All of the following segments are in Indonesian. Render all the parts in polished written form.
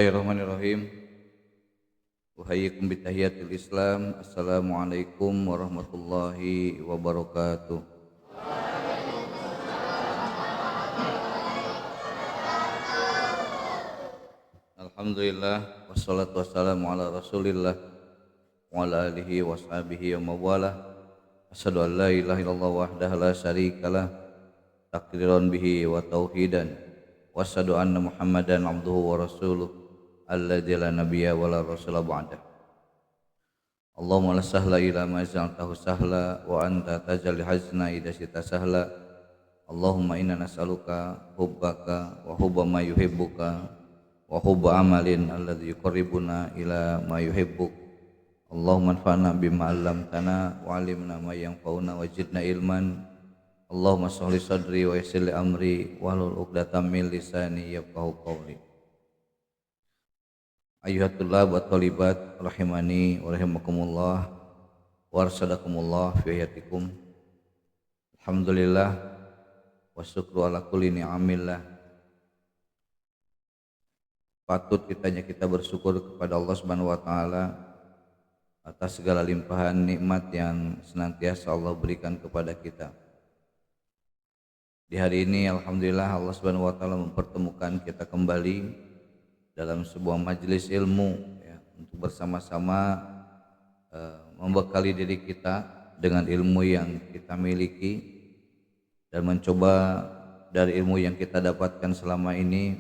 Bismillahirrahmanirrahim. Uhayyikum bitahiyatil Islam. Assalamualaikum warahmatullahi wabarakatuh. Alhamdulillah wassalatu wassalamu ala Rasulillah wa ala alihi washabihi wa mawalah. Asyhadu an la ilaha illallah wahdahu la syarikalah takdiran bihi wa tauhidan. Wa asyhadu anna Muhammadan abduhu wa rasuluh alladzi la nabiyya wa la rasula ba'dah. Allahumma la sahla ila ma ja'altahu sahla wa anta taj'al hazna idza syi'ta sahla. Allahumma inna nas'aluka hubbaka wa hubba ma yuhibbuka wa hubba amalin alladzi yuqarribuna ila ma yuhibbuk. Allahumma anfa'na bima 'allamtana wa 'allimna ma yanfa'una wa zidna ilman. Allahumma sholli sadri wa yassir li amri wahlul 'uqdatam min lisani yafqahu qawli. Ayyuhat tullab wa thalibat rahimani wa rahimakumullah wa arsadakumullah fi hayatikum. Alhamdulillah wa syukru ala kulli ni'amillah. Patut kita bersyukur kepada Allah Subhanahu wa taala atas segala limpahan nikmat yang senantiasa Allah berikan kepada kita. Di hari ini alhamdulillah Allah Subhanahu wa taala mempertemukan kita kembali dalam sebuah majelis ilmu ya, untuk bersama-sama membekali diri kita dengan ilmu yang kita miliki dan mencoba dari ilmu yang kita dapatkan selama ini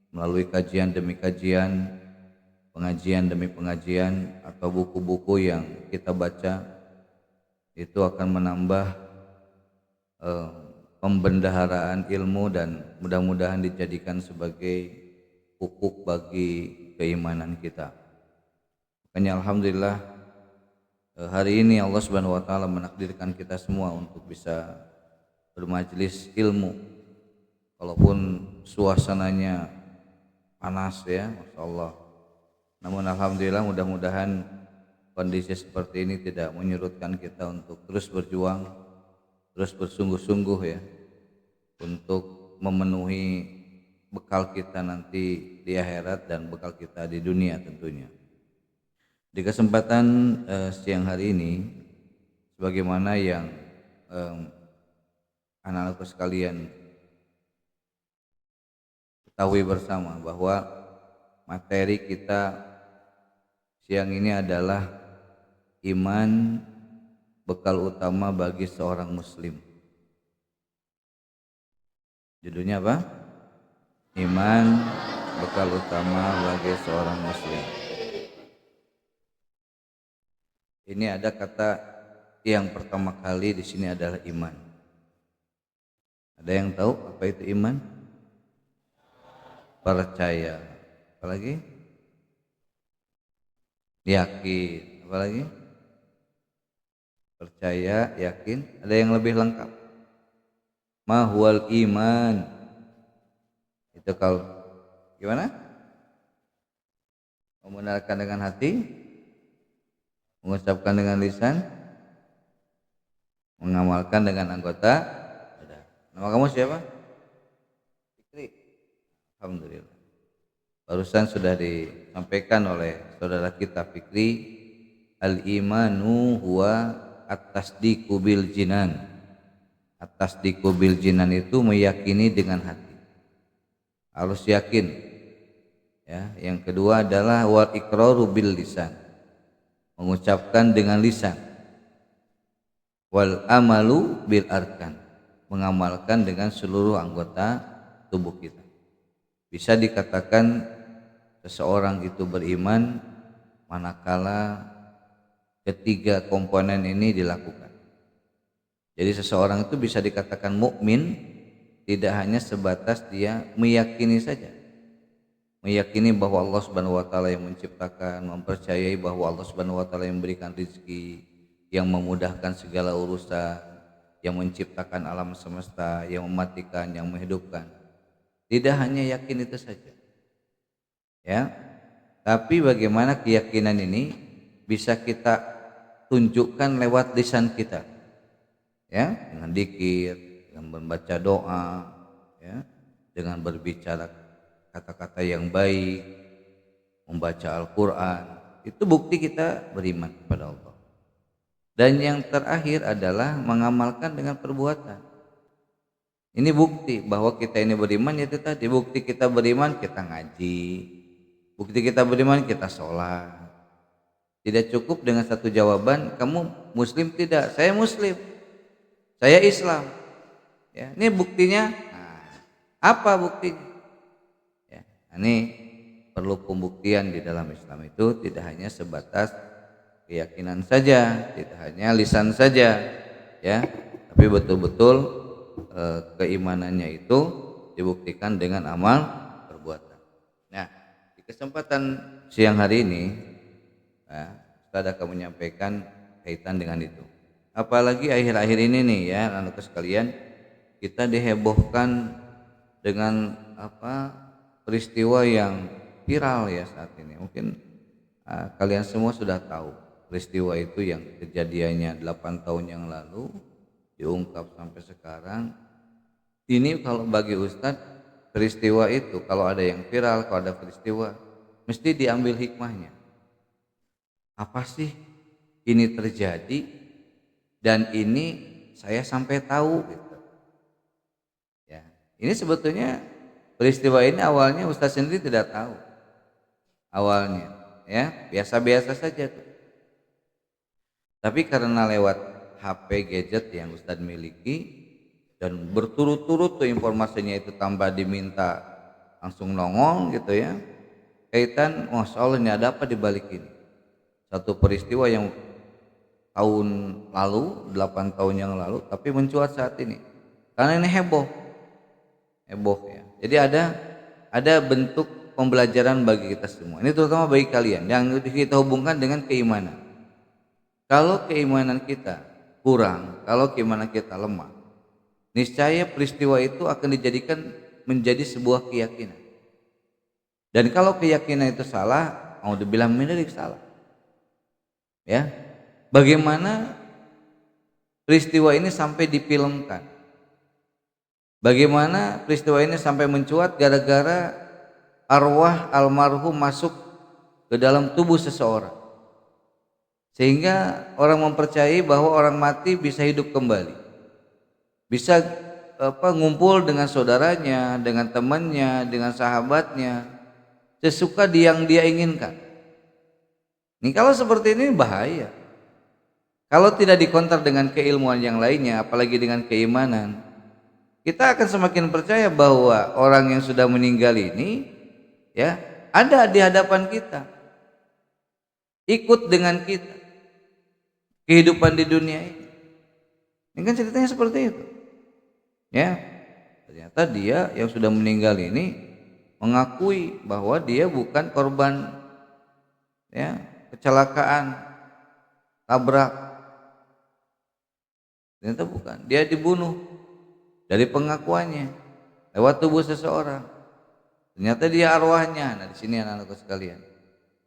melalui kajian demi kajian, pengajian demi pengajian atau buku-buku yang kita baca, itu akan menambah pembendaharaan ilmu dan mudah-mudahan dijadikan sebagai pupuk bagi keimanan kita. Makanya alhamdulillah hari ini Allah Subhanahu wa taala menakdirkan kita semua untuk bisa bermajelis ilmu. Walaupun suasananya panas ya, Masya Allah. Namun alhamdulillah mudah-mudahan kondisi seperti ini tidak menyurutkan kita untuk terus berjuang, terus bersungguh-sungguh ya, untuk memenuhi bekal kita nanti di akhirat dan bekal kita di dunia tentunya. Di kesempatan siang hari ini, sebagaimana yang anak-anakku sekalian ketahui bersama bahwa materi kita siang ini adalah iman bekal utama bagi seorang muslim. Judulnya apa? Iman bekal utama bagi seorang muslim. Ini ada kata yang pertama kali di sini adalah iman. Ada yang tahu apa itu iman? Percaya, apalagi yakin, apalagi percaya, yakin. Ada yang lebih lengkap? Mahwal iman itu kalau gimana? Membenarkan dengan hati, mengucapkan dengan lisan, mengamalkan dengan anggota. Nama kamu siapa? Fikri. Alhamdulillah. Barusan sudah disampaikan oleh saudara kita Fikri, al-imanu huwa at-tasdiqu bil jinan. At-tasdiqu bil jinan itu meyakini dengan hati. Harus yakin. Ya, yang kedua adalah wal iqraru bil lisan. Mengucapkan dengan lisan. Wal amalu bil arkan. Mengamalkan dengan seluruh anggota tubuh kita. Bisa dikatakan seseorang itu beriman manakala ketiga komponen ini dilakukan. Jadi seseorang itu bisa dikatakan mukmin tidak hanya sebatas dia meyakini saja. Meyakini bahwa Allah Subhanahu wa taala yang menciptakan, mempercayai bahwa Allah Subhanahu wa taala yang memberikan rezeki, yang memudahkan segala urusan, yang menciptakan alam semesta, yang mematikan, yang menghidupkan. Tidak hanya yakin itu saja. Ya. Tapi bagaimana keyakinan ini bisa kita tunjukkan lewat lisan kita. Ya, dengan zikir, dengan membaca doa, ya, dengan berbicara kata-kata yang baik, membaca Al-Quran, itu bukti kita beriman kepada Allah. Dan yang terakhir adalah mengamalkan dengan perbuatan. Ini bukti bahwa kita ini beriman, yaitu tadi bukti kita beriman kita ngaji, bukti kita beriman kita sholat. Tidak cukup dengan satu jawaban, kamu muslim tidak? Saya muslim, saya Islam. Ya, ini buktinya. Nah, apa buktinya? Ya, ini perlu pembuktian di dalam Islam itu tidak hanya sebatas keyakinan saja, tidak hanya lisan saja, ya, tapi betul-betul keimanannya itu dibuktikan dengan amal perbuatan. Nah, di kesempatan siang hari ini, Ustaz akan menyampaikan kaitan dengan itu. Apalagi akhir-akhir ini nih ya, anak-anak sekalian, kita dihebohkan dengan peristiwa yang viral ya saat ini. Mungkin kalian semua sudah tahu peristiwa itu yang kejadiannya 8 tahun yang lalu diungkap sampai sekarang. Ini kalau bagi Ustadz, peristiwa itu kalau ada yang viral, kalau ada peristiwa, mesti diambil hikmahnya. Apa sih ini terjadi dan ini saya sampai tahu gitu. Ya, ini sebetulnya peristiwa ini awalnya Ustadz sendiri tidak tahu. Awalnya ya biasa-biasa saja tuh. Tapi karena lewat HP gadget yang Ustadz miliki dan berturut-turut tuh informasinya itu tambah diminta langsung nongol gitu ya, kaitan Masya Allah ini ada apa di balik ini. Satu peristiwa yang tahun lalu, 8 tahun yang lalu, tapi mencuat saat ini karena ini heboh ya. Jadi ada bentuk pembelajaran bagi kita semua, ini terutama bagi kalian yang kita hubungkan dengan keimanan. Kalau keimanan kita kurang, kalau keimanan kita lemah, niscaya peristiwa itu akan dijadikan menjadi sebuah keyakinan. Dan kalau keyakinan itu salah, mau dibilang syirik salah. Ya, bagaimana peristiwa ini sampai difilmkan? Bagaimana peristiwa ini sampai mencuat gara-gara arwah almarhum masuk ke dalam tubuh seseorang, sehingga orang mempercayai bahwa orang mati bisa hidup kembali, bisa ngumpul dengan saudaranya, dengan temannya, dengan sahabatnya, sesuka yang dia inginkan. Ini kalau seperti ini bahaya. Kalau tidak dikonter dengan keilmuan yang lainnya, apalagi dengan keimanan, kita akan semakin percaya bahwa orang yang sudah meninggal ini ya ada di hadapan kita, ikut dengan kita kehidupan di dunia ini. Ini kan ceritanya seperti itu. Ya, ternyata dia yang sudah meninggal ini mengakui bahwa dia bukan korban ya kecelakaan, tabrak. Ternyata bukan, dia dibunuh dari pengakuannya lewat tubuh seseorang. Ternyata dia arwahnya. Nah, di sini anak-anakku sekalian,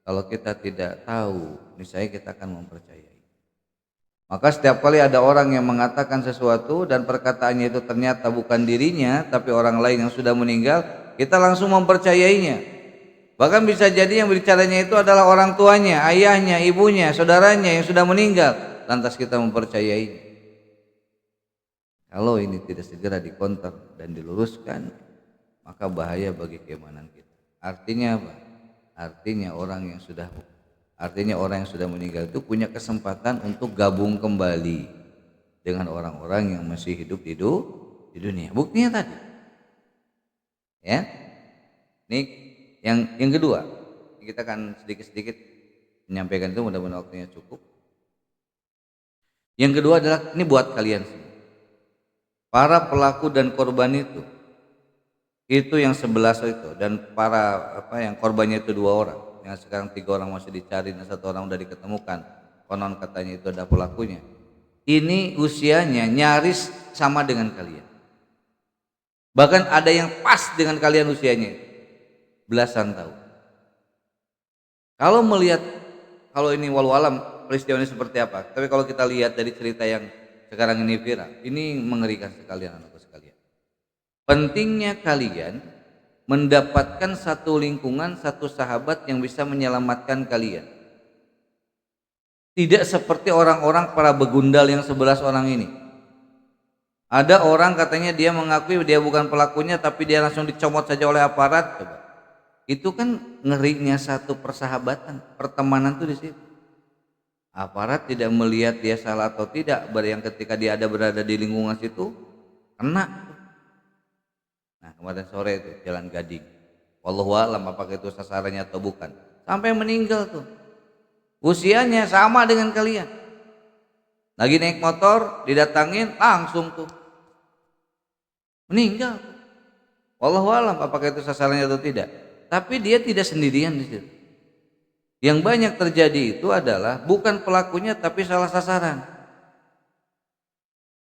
kalau kita tidak tahu, niscaya kita akan mempercayai. Maka setiap kali ada orang yang mengatakan sesuatu dan perkataannya itu ternyata bukan dirinya tapi orang lain yang sudah meninggal, kita langsung mempercayainya. Bahkan bisa jadi yang bicaranya itu adalah orang tuanya, ayahnya, ibunya, saudaranya yang sudah meninggal, lantas kita mempercayainya. Kalau ini tidak segera dikonter dan diluruskan, maka bahaya bagi keimanan kita. Artinya apa? Artinya orang yang sudah meninggal itu punya kesempatan untuk gabung kembali dengan orang-orang yang masih hidup di dunia. Buktinya tadi. Ya. Ini yang kedua. Kita akan sedikit-sedikit menyampaikan itu, mudah-mudahan waktunya cukup. Yang kedua adalah ini buat kalian semua. Para pelaku dan korban itu yang 11 itu, dan yang korbannya itu 2 orang, yang sekarang 3 orang masih dicari dan 1 orang sudah diketemukan, konon katanya itu ada pelakunya. Ini usianya nyaris sama dengan kalian, bahkan ada yang pas dengan kalian usianya belasan tahun. Kalau ini walau alam peristiwa ini seperti apa, tapi kalau kita lihat dari cerita yang sekarang ini viral, ini mengerikan sekali anak-anakku sekalian. Pentingnya kalian mendapatkan satu lingkungan, satu sahabat yang bisa menyelamatkan kalian. Tidak seperti orang-orang para begundal yang 11 orang ini. Ada orang katanya dia mengakui dia bukan pelakunya, tapi dia langsung dicomot saja oleh aparat. Coba. Itu kan ngerinya satu persahabatan, pertemanan tuh di situ. Aparat tidak melihat dia salah atau tidak, yang ketika dia berada di lingkungan situ kena. Nah, kemarin sore itu Jalan Gading. Wallahu a'lam apakah itu sasarannya atau bukan. Sampai meninggal tuh. Usianya sama dengan kalian. Lagi naik motor, didatangin langsung tuh meninggal. Wallahu a'lam apakah itu sasarannya atau tidak. Tapi dia tidak sendirian di situ. Yang banyak terjadi itu adalah bukan pelakunya tapi salah sasaran.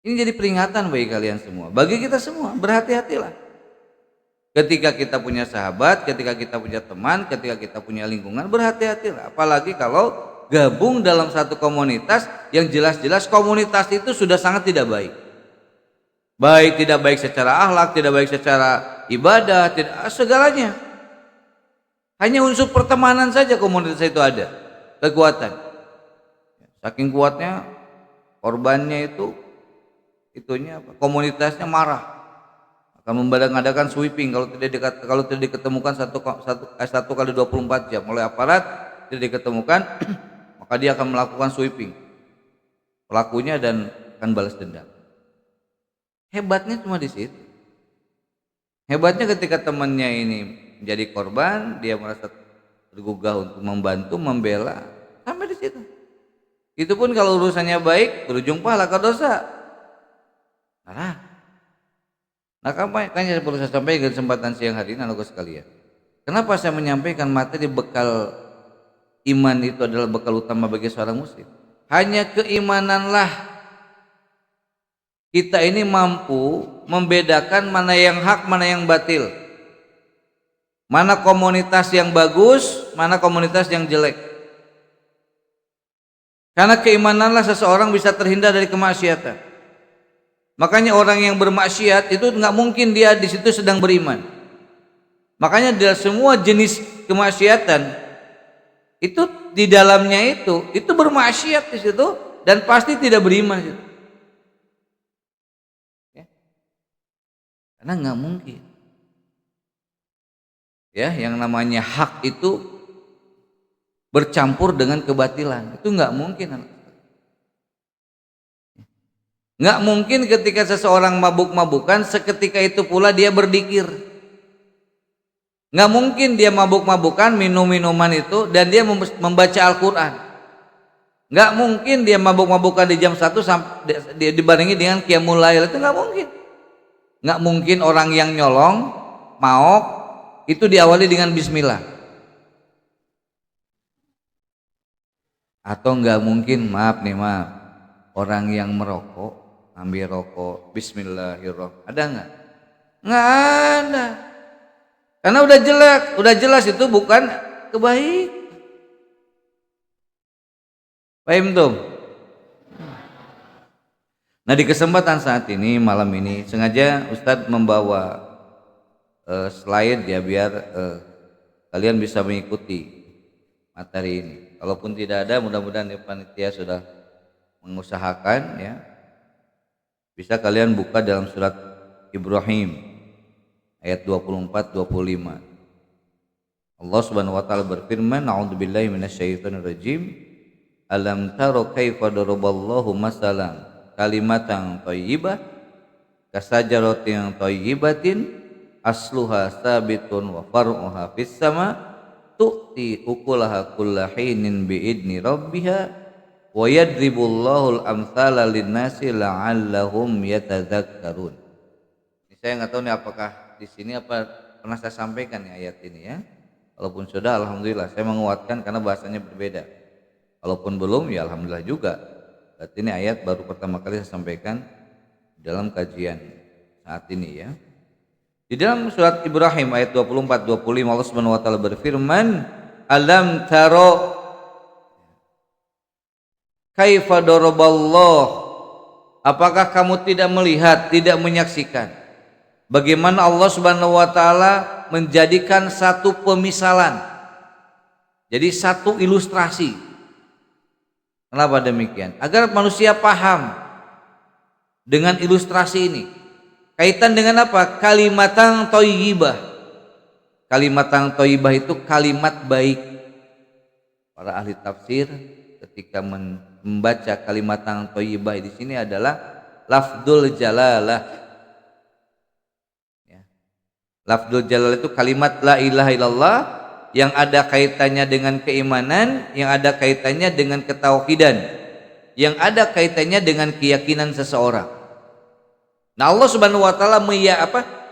Ini jadi peringatan bagi kalian semua, bagi kita semua, berhati-hatilah. Ketika kita punya sahabat, ketika kita punya teman, ketika kita punya lingkungan, berhati-hatilah. Apalagi kalau gabung dalam satu komunitas yang jelas-jelas komunitas itu sudah sangat tidak baik. Tidak baik secara akhlak, tidak baik secara ibadah, tidak segalanya. Hanya unsur pertemanan saja komunitas itu ada kekuatan. Saking kuatnya korbannya itunya komunitasnya marah, akan mengadakan sweeping kalau tidak diketemukan satu kali 24 jam oleh aparat, tidak diketemukan maka dia akan melakukan sweeping pelakunya dan akan balas dendam. Hebatnya cuma di situ. Hebatnya ketika temannya ini menjadi korban, dia merasa tergugah untuk membantu, membela, sampai di situ. Itu pun kalau urusannya baik, berujung pahala ke dosa. Nah, makanya perlu saya sampaikan di kesempatan siang hari ini, anak sekalian. Kenapa saya menyampaikan materi bekal iman itu adalah bekal utama bagi seorang muslim? Hanya keimananlah kita ini mampu membedakan mana yang hak, mana yang batil. Mana komunitas yang bagus, mana komunitas yang jelek. Karena keimananlah seseorang bisa terhindar dari kemaksiatan. Makanya orang yang bermaksiat itu nggak mungkin dia di situ sedang beriman. Makanya dari semua jenis kemaksiatan itu di dalamnya itu bermaksiat di situ dan pasti tidak beriman. Ya. Karena nggak mungkin. Ya, yang namanya hak itu bercampur dengan kebatilan, itu nggak mungkin. Nggak mungkin ketika seseorang mabuk-mabukan seketika itu pula dia berzikir. Nggak mungkin dia mabuk-mabukan minum minuman itu dan dia membaca Al-Quran. Nggak mungkin dia mabuk-mabukan di jam 1 sampai dibarengi dengan qiyamul lail, itu nggak mungkin. Nggak mungkin orang yang nyolong maok itu diawali dengan bismillah. Atau enggak mungkin, maaf orang yang merokok ambil rokok bismillahirrahmanirrahim. Ada enggak? Enggak ada. Karena udah jelas itu bukan kebaikan. Paham tuh? Nah, di kesempatan saat ini, malam ini sengaja Ustadz membawa slide ya biar kalian bisa mengikuti materi ini. Kalaupun tidak ada, mudah-mudahan panitia sudah mengusahakan ya. Bisa kalian buka dalam surat Ibrahim ayat 24-25. Allah Subhanahu wa taala berfirman, "A'udzubillahi minasyaitonir rajim. Alam taro kaifa daraballahu masalan kalimatan thayyibah kasajaratin thayyibatin asluha sabitun wa far'uha fis sama tu'ti ukulaha kullahinin biidni rabbiha wa yadribullahu al-amthala lin-nasi la'allahum yatadzakkarun." Ini saya nggak tahu nih apakah di sini apa pernah saya sampaikan nih ayat ini ya. Walaupun sudah, alhamdulillah saya menguatkan karena bahasanya berbeda. Walaupun belum, ya alhamdulillah juga. Berarti ini ayat baru pertama kali saya sampaikan dalam kajian saat ini ya. Di dalam surat Ibrahim ayat 24-25 Allah Subhanahu wa taala berfirman, "Alam taro kaifa daraballah?" Apakah kamu tidak melihat, tidak menyaksikan bagaimana Allah Subhanahu wa taala menjadikan satu pemisalan, jadi satu ilustrasi. Kenapa demikian? Agar manusia paham dengan ilustrasi ini. Kaitan dengan apa? Kalimatan thayyibah. Kalimatan thayyibah itu kalimat baik. Para ahli tafsir ketika membaca kalimatan thayyibah di sini adalah lafdzul jalalah. Ya. Lafdzul jalalah itu kalimat la ilaha illallah yang ada kaitannya dengan keimanan, yang ada kaitannya dengan ketauhidan, yang ada kaitannya dengan keyakinan seseorang. Nah, Allah Subhanahu wa taala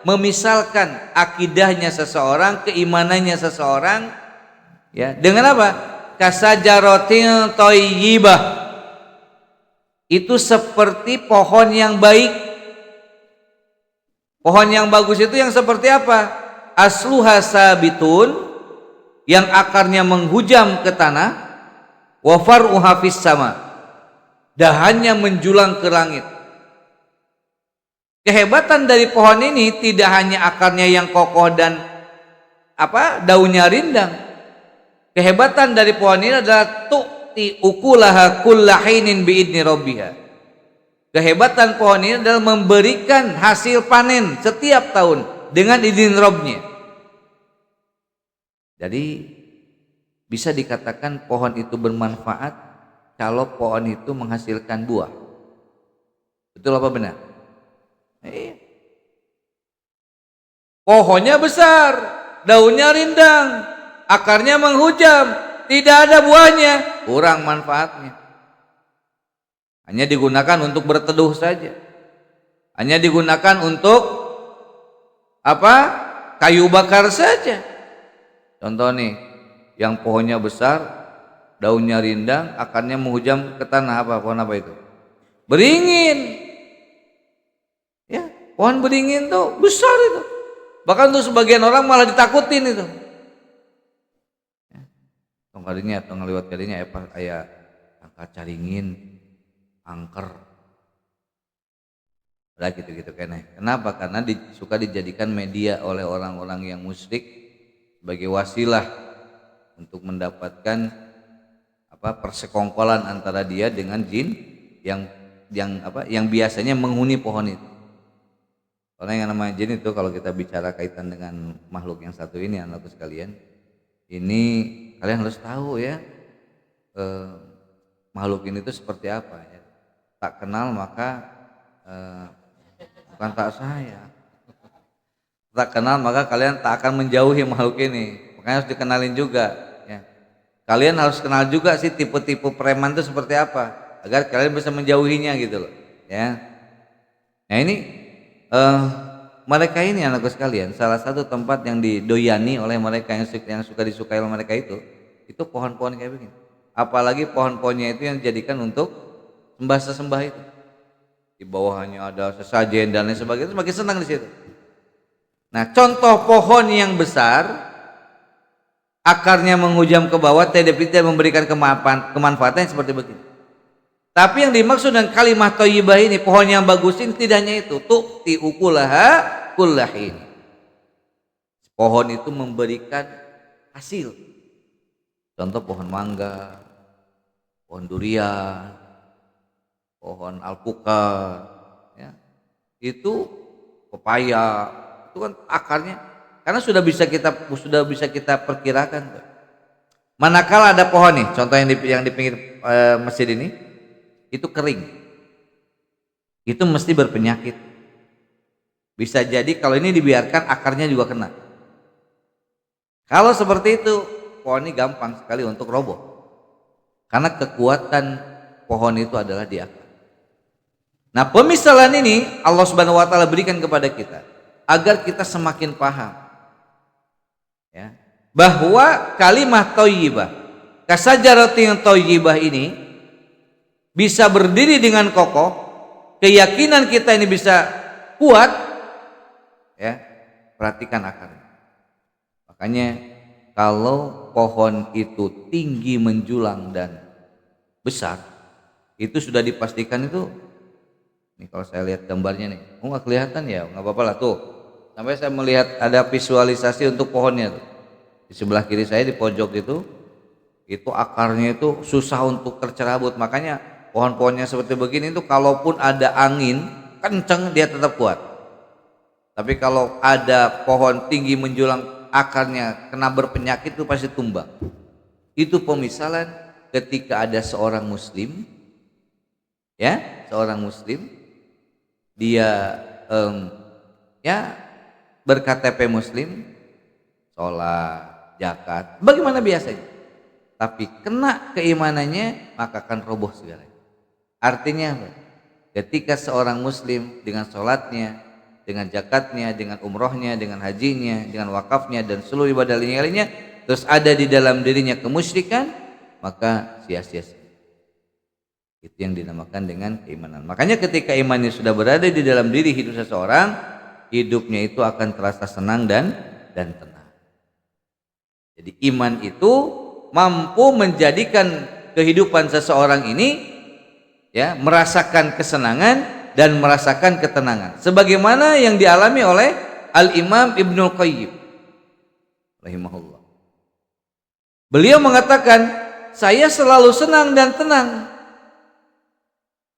memisalkan akidahnya seseorang, keimanannya seseorang, ya, dengan apa? Kasajaratil thayyibah. Itu seperti pohon yang baik. Pohon yang bagus itu yang seperti apa? Asluha sabitun, yang akarnya menghujam ke tanah, wa far'uha fis sama, dahannya menjulang ke langit. Kehebatan dari pohon ini tidak hanya akarnya yang kokoh dan daunnya rindang. Kehebatan dari pohon ini adalah tu'ti ukulaha kullahinin biidni rabbiha. Kehebatan pohon ini adalah memberikan hasil panen setiap tahun dengan izin Rabbnya. Jadi bisa dikatakan pohon itu bermanfaat kalau pohon itu menghasilkan buah. Betul apa benar? Iya. Pohonnya besar, daunnya rindang, akarnya menghujam, tidak ada buahnya, kurang manfaatnya. Hanya digunakan untuk berteduh saja. Hanya digunakan untuk kayu bakar saja. Contoh nih, yang pohonnya besar, daunnya rindang, akarnya menghujam ke tanah, pohon apa itu? Beringin. Ya, pohon beringin tuh besar itu. Bahkan tuh sebagian orang malah ditakutin itu. Kalinya atau ngeliwat kalinya aya angka caringin, angker. Lah gitu-gitu kene. Kenapa? Karena suka dijadikan media oleh orang-orang yang musyrik sebagai wasilah untuk mendapatkan persekongkolan antara dia dengan jin yang biasanya menghuni pohon itu. Karena yang namanya jin itu, kalau kita bicara kaitan dengan makhluk yang satu ini, anak sekalian, ini kalian harus tahu ya, makhluk ini itu seperti apa ya. Tak kenal maka bukan tak sayang. Tak kenal maka kalian tak akan menjauhi makhluk ini. Makanya harus dikenalin juga ya. Kalian harus kenal juga sih tipe-tipe preman itu seperti apa, agar kalian bisa menjauhinya gitu loh ya. Nah ini mereka ini anakku sekalian, salah satu tempat yang didoyani oleh mereka yang suka disukai oleh mereka itu pohon-pohon kayak begini. Apalagi pohon-pohonnya itu yang dijadikan untuk sembah-sembah itu. Di bawahnya ada sesajen dan lain sebagainya, semakin senang di situ. Nah, contoh pohon yang besar, akarnya menghujam ke bawah, tidak memberikan kemanfaatan seperti begini. Tapi yang dimaksud dengan kalimat thayyibah ini, pohon yang bagus ini tidak hanya itu, tu'ti ukulaha kullahin. Pohon itu memberikan hasil. Contoh pohon mangga, pohon durian, pohon alpukat, ya. Itu pepaya, itu kan akarnya karena sudah bisa kita perkirakan. Manakala ada pohon nih, contoh yang di pinggir masjid ini, itu kering, itu mesti berpenyakit. Bisa jadi kalau ini dibiarkan akarnya juga kena. Kalau seperti itu, pohon ini gampang sekali untuk roboh, karena kekuatan pohon itu adalah di akar. Nah, pemisalan ini Allah Subhanahu wa taala berikan kepada kita agar kita semakin paham ya, bahwa kalimat thayyibah, kasajaratin thayyibah ini bisa berdiri dengan kokoh, keyakinan kita ini bisa kuat ya. Perhatikan akarnya. Makanya kalau pohon itu tinggi menjulang dan besar, itu sudah dipastikan itu. Nih kalau saya lihat gambarnya nih, nggak kelihatan ya, nggak apa-apa lah tuh. Sampai saya melihat ada visualisasi untuk pohonnya tuh. Di sebelah kiri saya di pojok itu akarnya itu susah untuk tercerabut. Makanya pohon-pohonnya seperti begini itu kalaupun ada angin kenceng dia tetap kuat. Tapi kalau ada pohon tinggi menjulang akarnya kena berpenyakit itu pasti tumbang. Itu pemisalan ketika ada seorang muslim, ya, seorang muslim dia ya berKTP muslim, sholat, zakat, bagaimana biasanya. Tapi kena keimanannya maka akan roboh segalanya. Artinya apa? Ketika seorang muslim dengan sholatnya, dengan zakatnya, dengan umrohnya, dengan hajinya, dengan wakafnya dan seluruh ibadah lainnya, terus ada di dalam dirinya kemusyrikan, maka sia-sia. Itu yang dinamakan dengan keimanan. Makanya ketika imannya sudah berada di dalam diri hidup seseorang, hidupnya itu akan terasa senang dan tenang. Jadi iman itu mampu menjadikan kehidupan seseorang ini ya merasakan kesenangan dan merasakan ketenangan. Sebagaimana yang dialami oleh Al-Imam Ibnul Qayyim rahimahullah. Beliau mengatakan, saya selalu senang dan tenang.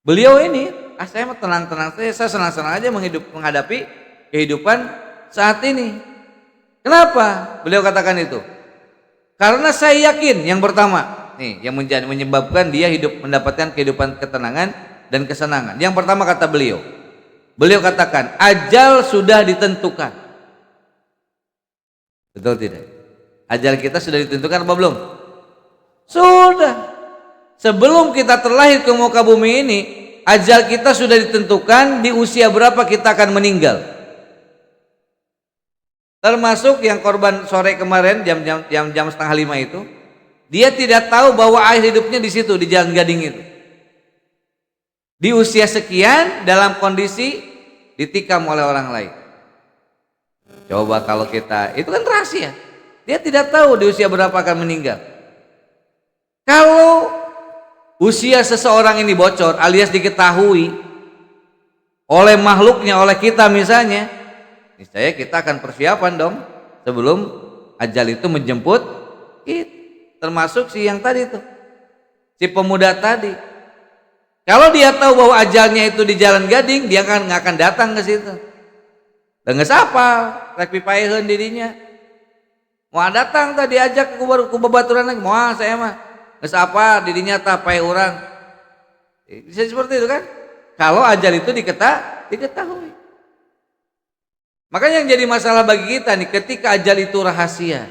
Beliau ini, saya mah tenang-tenang saja, saya senang-senang aja menghadapi kehidupan saat ini. Kenapa beliau katakan itu? Karena saya yakin yang pertama, nih yang menyebabkan dia hidup mendapatkan kehidupan ketenangan dan kesenangan. Yang pertama kata beliau katakan ajal sudah ditentukan. Betul tidak? Ajal kita sudah ditentukan apa belum? Sudah. Sebelum kita terlahir ke muka bumi ini, ajal kita sudah ditentukan di usia berapa kita akan meninggal. Termasuk yang korban sore kemarin jam 4:30 itu, dia tidak tahu bahwa akhir hidupnya di situ di Jalan Gading itu. Di usia sekian dalam kondisi ditikam oleh orang lain. Coba kalau kita, itu kan rahasia. Dia tidak tahu di usia berapa akan meninggal. Kalau usia seseorang ini bocor alias diketahui oleh makhluknya, oleh kita misalnya, niscaya kita akan persiapan dong sebelum ajal itu menjemput kita. Termasuk si yang tadi tuh, si pemuda tadi. Kalau dia tahu bahwa ajalnya itu di Jalan Gading, dia kan nggak akan datang ke situ. Dan nggak apa, rek pipaeheun dirinya. Mau datang tadi ajak ke babaturan lagi, mau saya mah nggak apa dirinya tak pae orang. Bisa seperti itu kan? Kalau ajal itu diketahui. Makanya yang jadi masalah bagi kita nih, ketika ajal itu rahasia.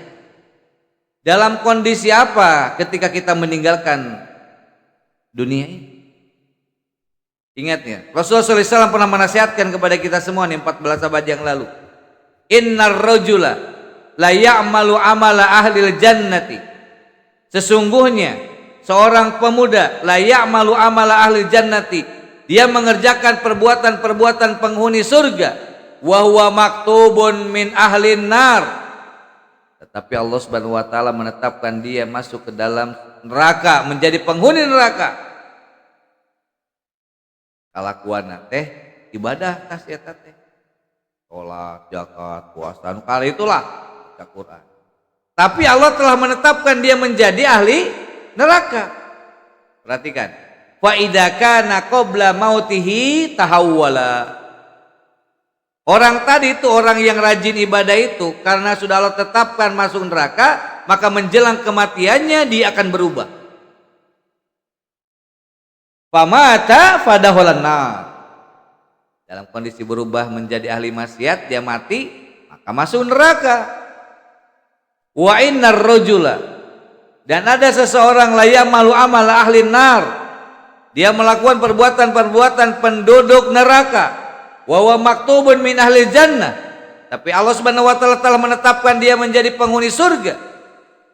Dalam kondisi apa ketika kita meninggalkan dunia ini? Ingat ya, Rasulullah SAW pernah menasihatkan kepada kita semua nih 14 abad yang lalu. Innar rajula la ya'malu amala ahlil jannati. Sesungguhnya seorang pemuda la ya'malu amala ahlil jannati, dia mengerjakan perbuatan-perbuatan penghuni surga, wa huwa maktubun min ahlin nar. Tetapi Allah Subhanahu wa taala menetapkan dia masuk ke dalam neraka, menjadi penghuni neraka. Kalakuan teh ibadah kas eta teh. Salat, zakat, puasa, kali itulah baca Quran. Tapi Allah telah menetapkan dia menjadi ahli neraka. Perhatikan. Fa idza kana qabla mautihi tahawwala. Orang tadi itu, orang yang rajin ibadah itu, karena sudah Allah tetapkan masuk neraka, maka menjelang kematiannya dia akan berubah. Famata fadaholan nar. Dalam kondisi berubah menjadi ahli maksiat, dia mati, maka masuk neraka. Wa innar rajula, dan ada seseorang la ya'malu amala ahli nar, dia melakukan perbuatan-perbuatan penduduk neraka. Wa huwa maktubun min ahli jannah, tapi Allah Subhanahu wa taala telah menetapkan dia menjadi penghuni surga.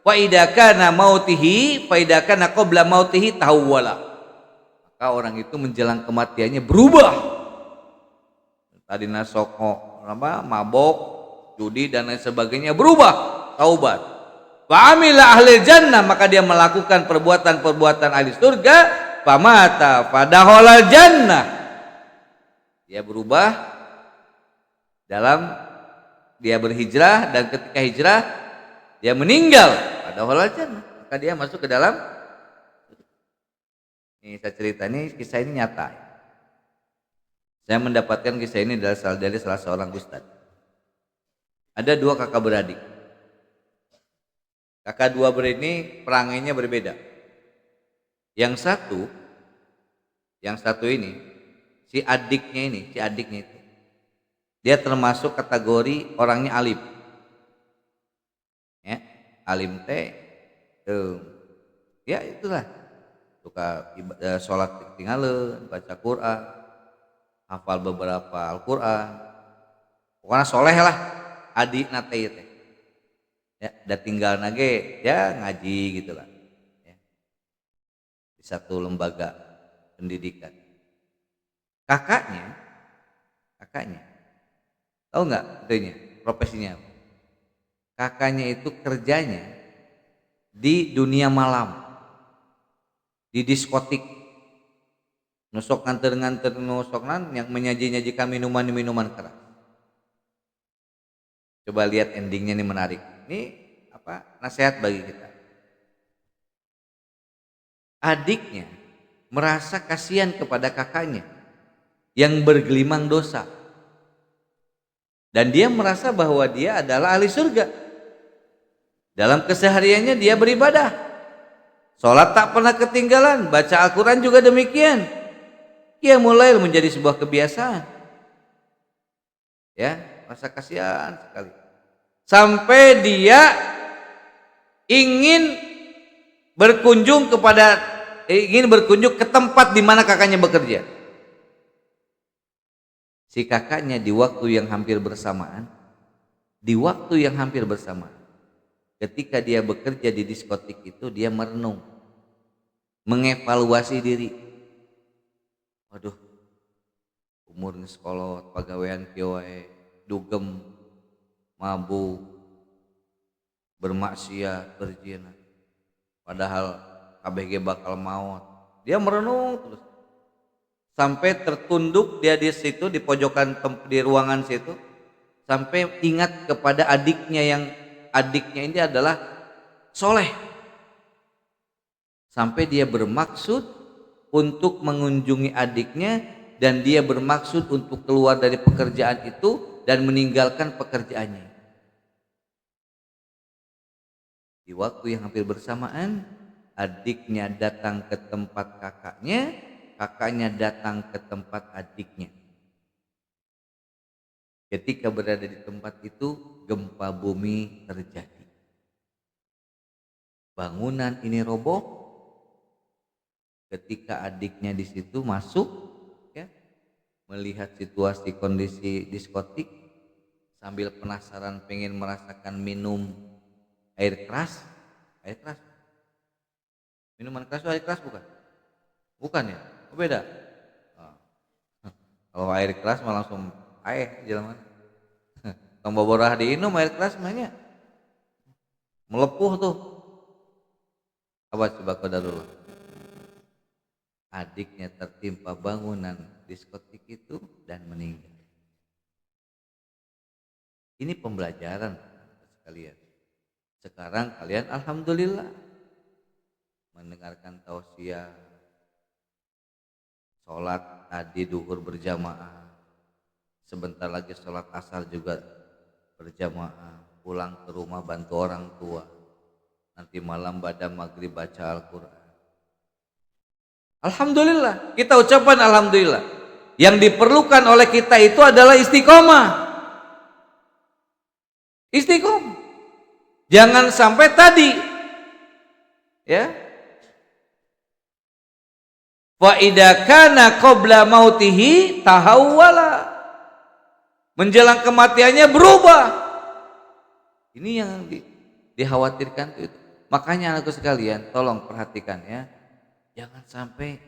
Wa idza kana mautihi fa idza kana qabla mautihi tahawwala. Maka orang itu menjelang kematiannya berubah. Tadi nasoko, mabok, judi dan lain sebagainya, berubah, taubat. Fa amila ahli jannah, maka dia melakukan perbuatan-perbuatan ahli surga. Famata fadaholal jannah, dia berubah dalam dia berhijrah, dan ketika hijrah dia meninggal pada halal jannah, maka dia masuk ke dalam. Ini saya cerita, ini kisah ini nyata. Saya mendapatkan kisah ini dari salah seorang ustadz. Ada dua kakak beradik. Kakak dua ini perangainya berbeda. Yang satu ini, si adiknya itu, dia termasuk kategori orangnya alim. Ya, alim teh, ya itulah, suka sholat ketinggalan, baca Quran, hafal beberapa Al-Quran, pokoknya soleh lah, adik nate teh. Ya, udah tinggal nage, ya ngaji gitulah. Ya, di satu lembaga pendidikan. Kakaknya, tahu nggak itunya, profesinya? Kakaknya itu kerjanya di dunia malam, di diskotik, nusok nganter nusoknan yang menyajikan minuman keras. Coba lihat endingnya, nih menarik. Ini nasihat bagi kita. Adiknya merasa kasihan kepada kakaknya yang bergelimang dosa, dan dia merasa bahwa dia adalah ahli surga. Dalam kesehariannya dia beribadah, sholat tak pernah ketinggalan, baca Al-Quran juga demikian. Dia mulai menjadi sebuah kebiasaan. Ya, rasa kasihan sekali. Sampai dia ingin berkunjung ke tempat di mana kakaknya bekerja. Si kakaknya di waktu yang hampir bersamaan, ketika dia bekerja di diskotik itu, dia merenung, mengevaluasi diri. Waduh, umur sekolot, pagawean kieu wae, dugem, mabuk, bermaksiat, berzina. Padahal KBG bakal maut. Dia merenung terus. Sampai tertunduk dia di situ, di pojokan di ruangan situ, sampai ingat kepada adiknya ini adalah soleh. Sampai dia bermaksud untuk mengunjungi adiknya, dan dia bermaksud untuk keluar dari pekerjaan itu dan meninggalkan pekerjaannya. Di waktu yang hampir bersamaan, adiknya datang ke tempat kakaknya datang ke tempat adiknya. Ketika berada di tempat itu, gempa bumi terjadi. Bangunan ini roboh. Ketika adiknya di situ masuk, ya, melihat situasi kondisi diskotik, sambil penasaran pengen merasakan minum air keras. Minuman keras itu air keras bukan ya? Oh, beda. Kalau air keras mah langsung jalan. Tombol borah diinum air keras semuanya melepuh tuh. Coba qadarullah. Adiknya tertimpa bangunan diskotik itu dan meninggal. Ini pembelajaran sekalian. Sekarang kalian alhamdulillah mendengarkan tausiah, sholat tadi duhur berjamaah, sebentar lagi sholat asar juga berjamaah, pulang ke rumah bantu orang tua, nanti malam pada maghrib baca Al-Quran. Alhamdulillah, kita ucapkan alhamdulillah. Yang diperlukan oleh kita itu adalah istiqomah. Jangan sampai tadi, ya, wa idza kana qabla mautihi tahawwala, menjelang kematiannya berubah. Ini yang dikhawatirkan itu. Makanya anakku sekalian, tolong perhatikan ya, jangan sampai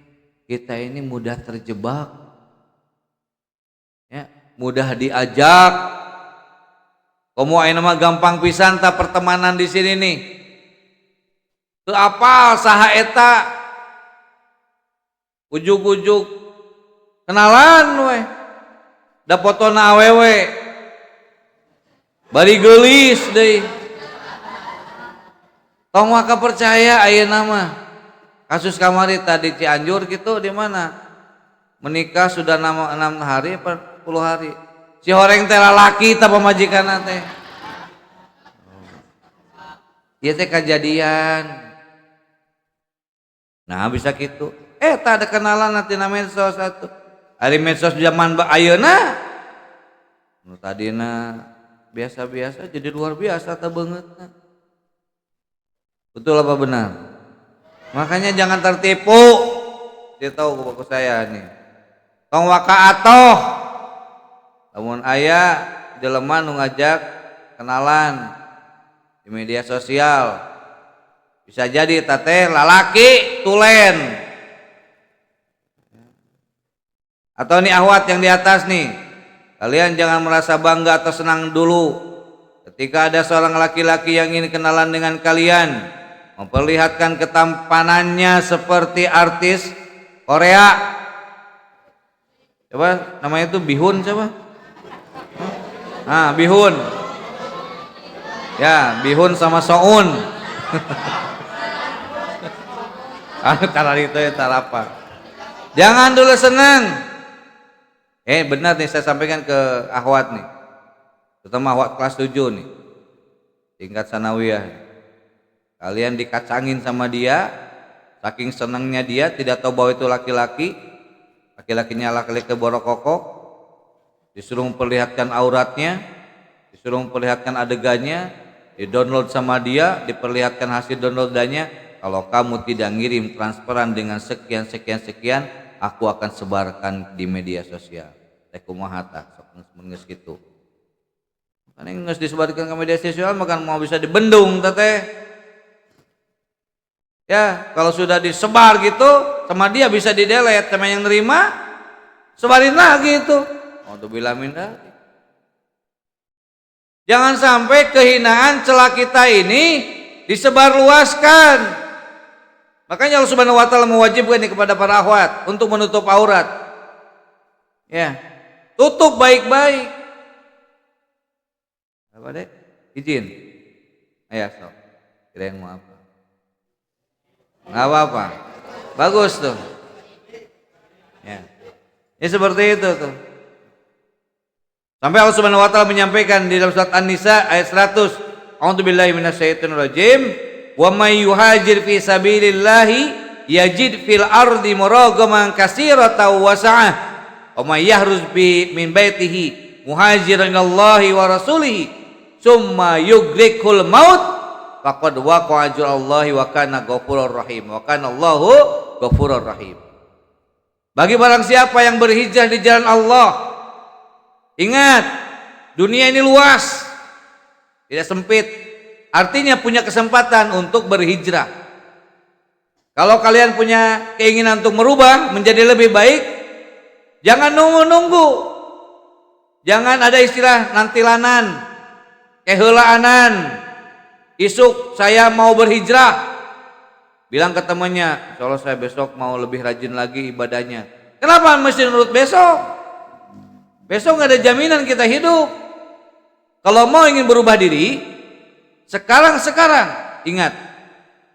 kita ini mudah terjebak, ya, mudah diajak. Kamu ayeuna mah gampang pisan ta pertemanan di sini nih. Teu apal saha eta. Ujug-ujug kenalan we. Da fotona awewe. bari geulis deui. Tong maka percaya ayeuna mah. Kasus kamari tadi Cianjur gitu di mana? Menikah sudah 6 hari apa 10 hari. Si horeng teh lalaki teh pamajikanna teh. Ieu teh kejadian. Nah bisa gitu. Tak ada kenalan nanti na medsos satu. Hari medsos zaman ayeuna. Nu tadina biasa-biasa jadi luar biasa teh beungeutna. Betul apa benar? Makanya jangan tertipu. Dia tahu buku saya nih. Tong wakaatoh. Lamun aya jelema nu ngajak kenalan di media sosial. Bisa jadi teh lalaki tulen. Atau nih ahwat yang di atas nih. Kalian jangan merasa bangga atau senang dulu ketika ada seorang laki-laki yang ingin kenalan dengan kalian, memperlihatkan ketampanannya seperti artis Korea. Coba namanya itu Bihun coba. Bihun. Ya, Bihun sama Soun. Cara itu ya apa? Jangan dulu senang. Benar nih saya sampaikan ke akhwat nih. Terutama akhwat kelas 7 nih. Tingkat sanawiyah. Kalian dikacangin sama dia, saking senangnya dia tidak tahu bahwa itu laki-laki. Laki-lakinya laki-laki borokokok. Disuruh memperlihatkan auratnya, disuruh memperlihatkan adegannya, di-download sama dia, diperlihatkan hasil downloadannya. Kalau kamu tidak ngirim transferan dengan sekian, aku akan sebarkan di media sosial. Kumaha tah sok geus kitu. Kan geus disebarkan ke media sosial maka mau bisa dibendung teh. Ya, kalau sudah disebar gitu sama dia bisa di-delete, sama yang nerima sebarin lagi itu. Auzubillah min dzalik. Jangan sampai kehinaan celah kita ini disebarluaskan. Makanya Allah Subhanahu wa taala mewajibkan ini kepada para akhwat untuk menutup aurat. Ya. Tutup baik-baik. Apa dek? Izin. Ayo sok. Kirain mau apa? Nggak apa-apa. Bagus tuh. Ya. Ini seperti itu tuh. Sampai Allah Subhanahu wa taala menyampaikan di dalam surat An-Nisa ayat 100. A'udzubillahi minasyaitonirrajim. Wa may yuhajir fi sabilillahi yajid fil ardi muragaman katsiratan wa sa'ah. Wa may yahruz bi min baitihi muhajiran ilallahi wa rasulihi summa yughrikul maut faqad waqa'a ajrullahi wa kana ghafurur rahim wa kana Allahu ghafurur rahim. Bagi barang siapa yang berhijrah di jalan Allah, ingat dunia ini luas, tidak sempit, artinya punya kesempatan untuk berhijrah. Kalau kalian punya keinginan untuk merubah menjadi lebih baik, jangan nunggu-nunggu. Jangan ada istilah nantilanan, keheulaanan. Isuk saya mau berhijrah. Bilang ke temannya, insya Allah saya besok mau lebih rajin lagi ibadahnya. Kenapa mesti nurut besok? Besok nggak ada jaminan kita hidup. Kalau mau ingin berubah diri, sekarang ingat,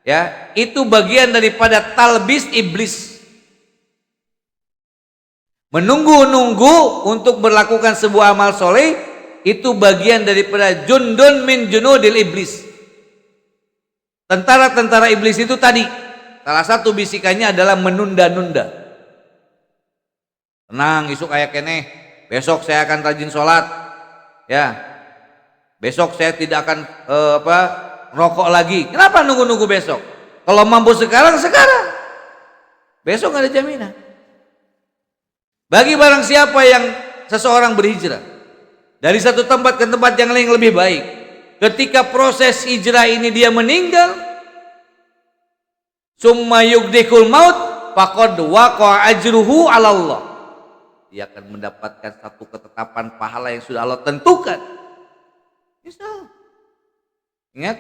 ya itu bagian daripada talbis iblis. Menunggu-nunggu untuk melakukan sebuah amal soleh itu bagian daripada jundun min junudil iblis. Tentara-tentara iblis itu tadi salah satu bisikannya adalah menunda-nunda. Tenang, isuk aya keneh, besok saya akan rajin sholat, ya. Besok saya tidak akan rokok lagi. Kenapa nunggu-nunggu besok? Kalau mampu sekarang. Besok nggak ada jaminan. Bagi barang siapa yang seseorang berhijrah dari satu tempat ke tempat yang lain lebih baik, ketika proses hijrah ini dia meninggal, summa yugdikul maut faqad waqa'a ajruhu 'ala Allah. Dia akan mendapatkan satu ketetapan pahala yang sudah Allah tentukan. Bisa. Ingat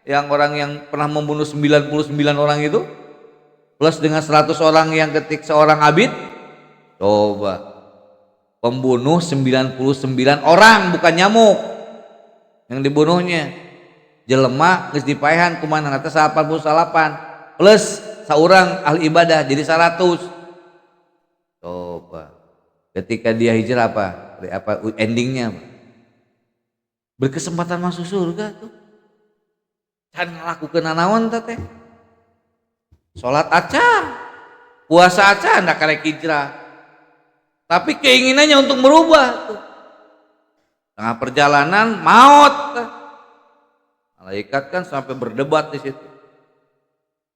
yang orang yang pernah membunuh 99 orang itu plus dengan 100 orang yang ketik seorang abid. Coba, pembunuh 99 orang bukan nyamuk. yang dibunuhnya jelema geus dipaehan kumaha teh 88 plus saurang ahli ibadah jadi 100. Coba ketika dia hijrah apa endingnya apa? Berkesempatan masuk surga tuh. Can ngalakukeun nanaon teh? Salat acan, puasa acan da karek hijrah. Tapi keinginannya untuk merubah tuh. Tengah perjalanan maut. Malaikat kan sampai berdebat di situ.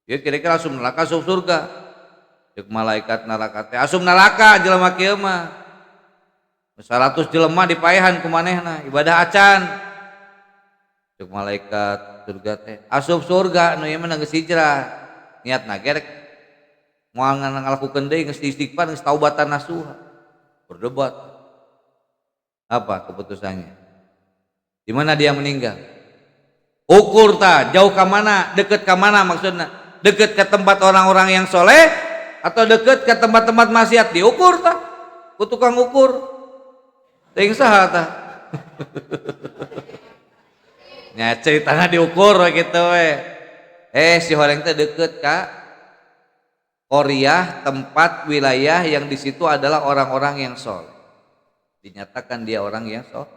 Dia kira-kira asum neraka asum surga. Cek malaikat neraka teh asum neraka jelema kieu mah. 100 jelema dipaehan ku manehna ibadah acan. Cek malaikat surga teh asup surga nu ieu mah geus hijrah. Niatna gerek moal ngalakukeun deui geus istighfar geus taubatan nasuha. Berdebat. Apa keputusannya? Di mana dia meninggal? Ukur tah jauh ka mana, deket ka mana maksudna? Deket ke tempat orang-orang yang soleh atau deket ke tempat-tempat maksiat? Diukur tah ku tukang ukur. Teuing saha tah? Nya ceritana diukur we kitu we. Si horeng teh deket ka Korea, tempat wilayah yang di situ adalah orang-orang yang soleh. Dinyatakan dia orang yang soleh.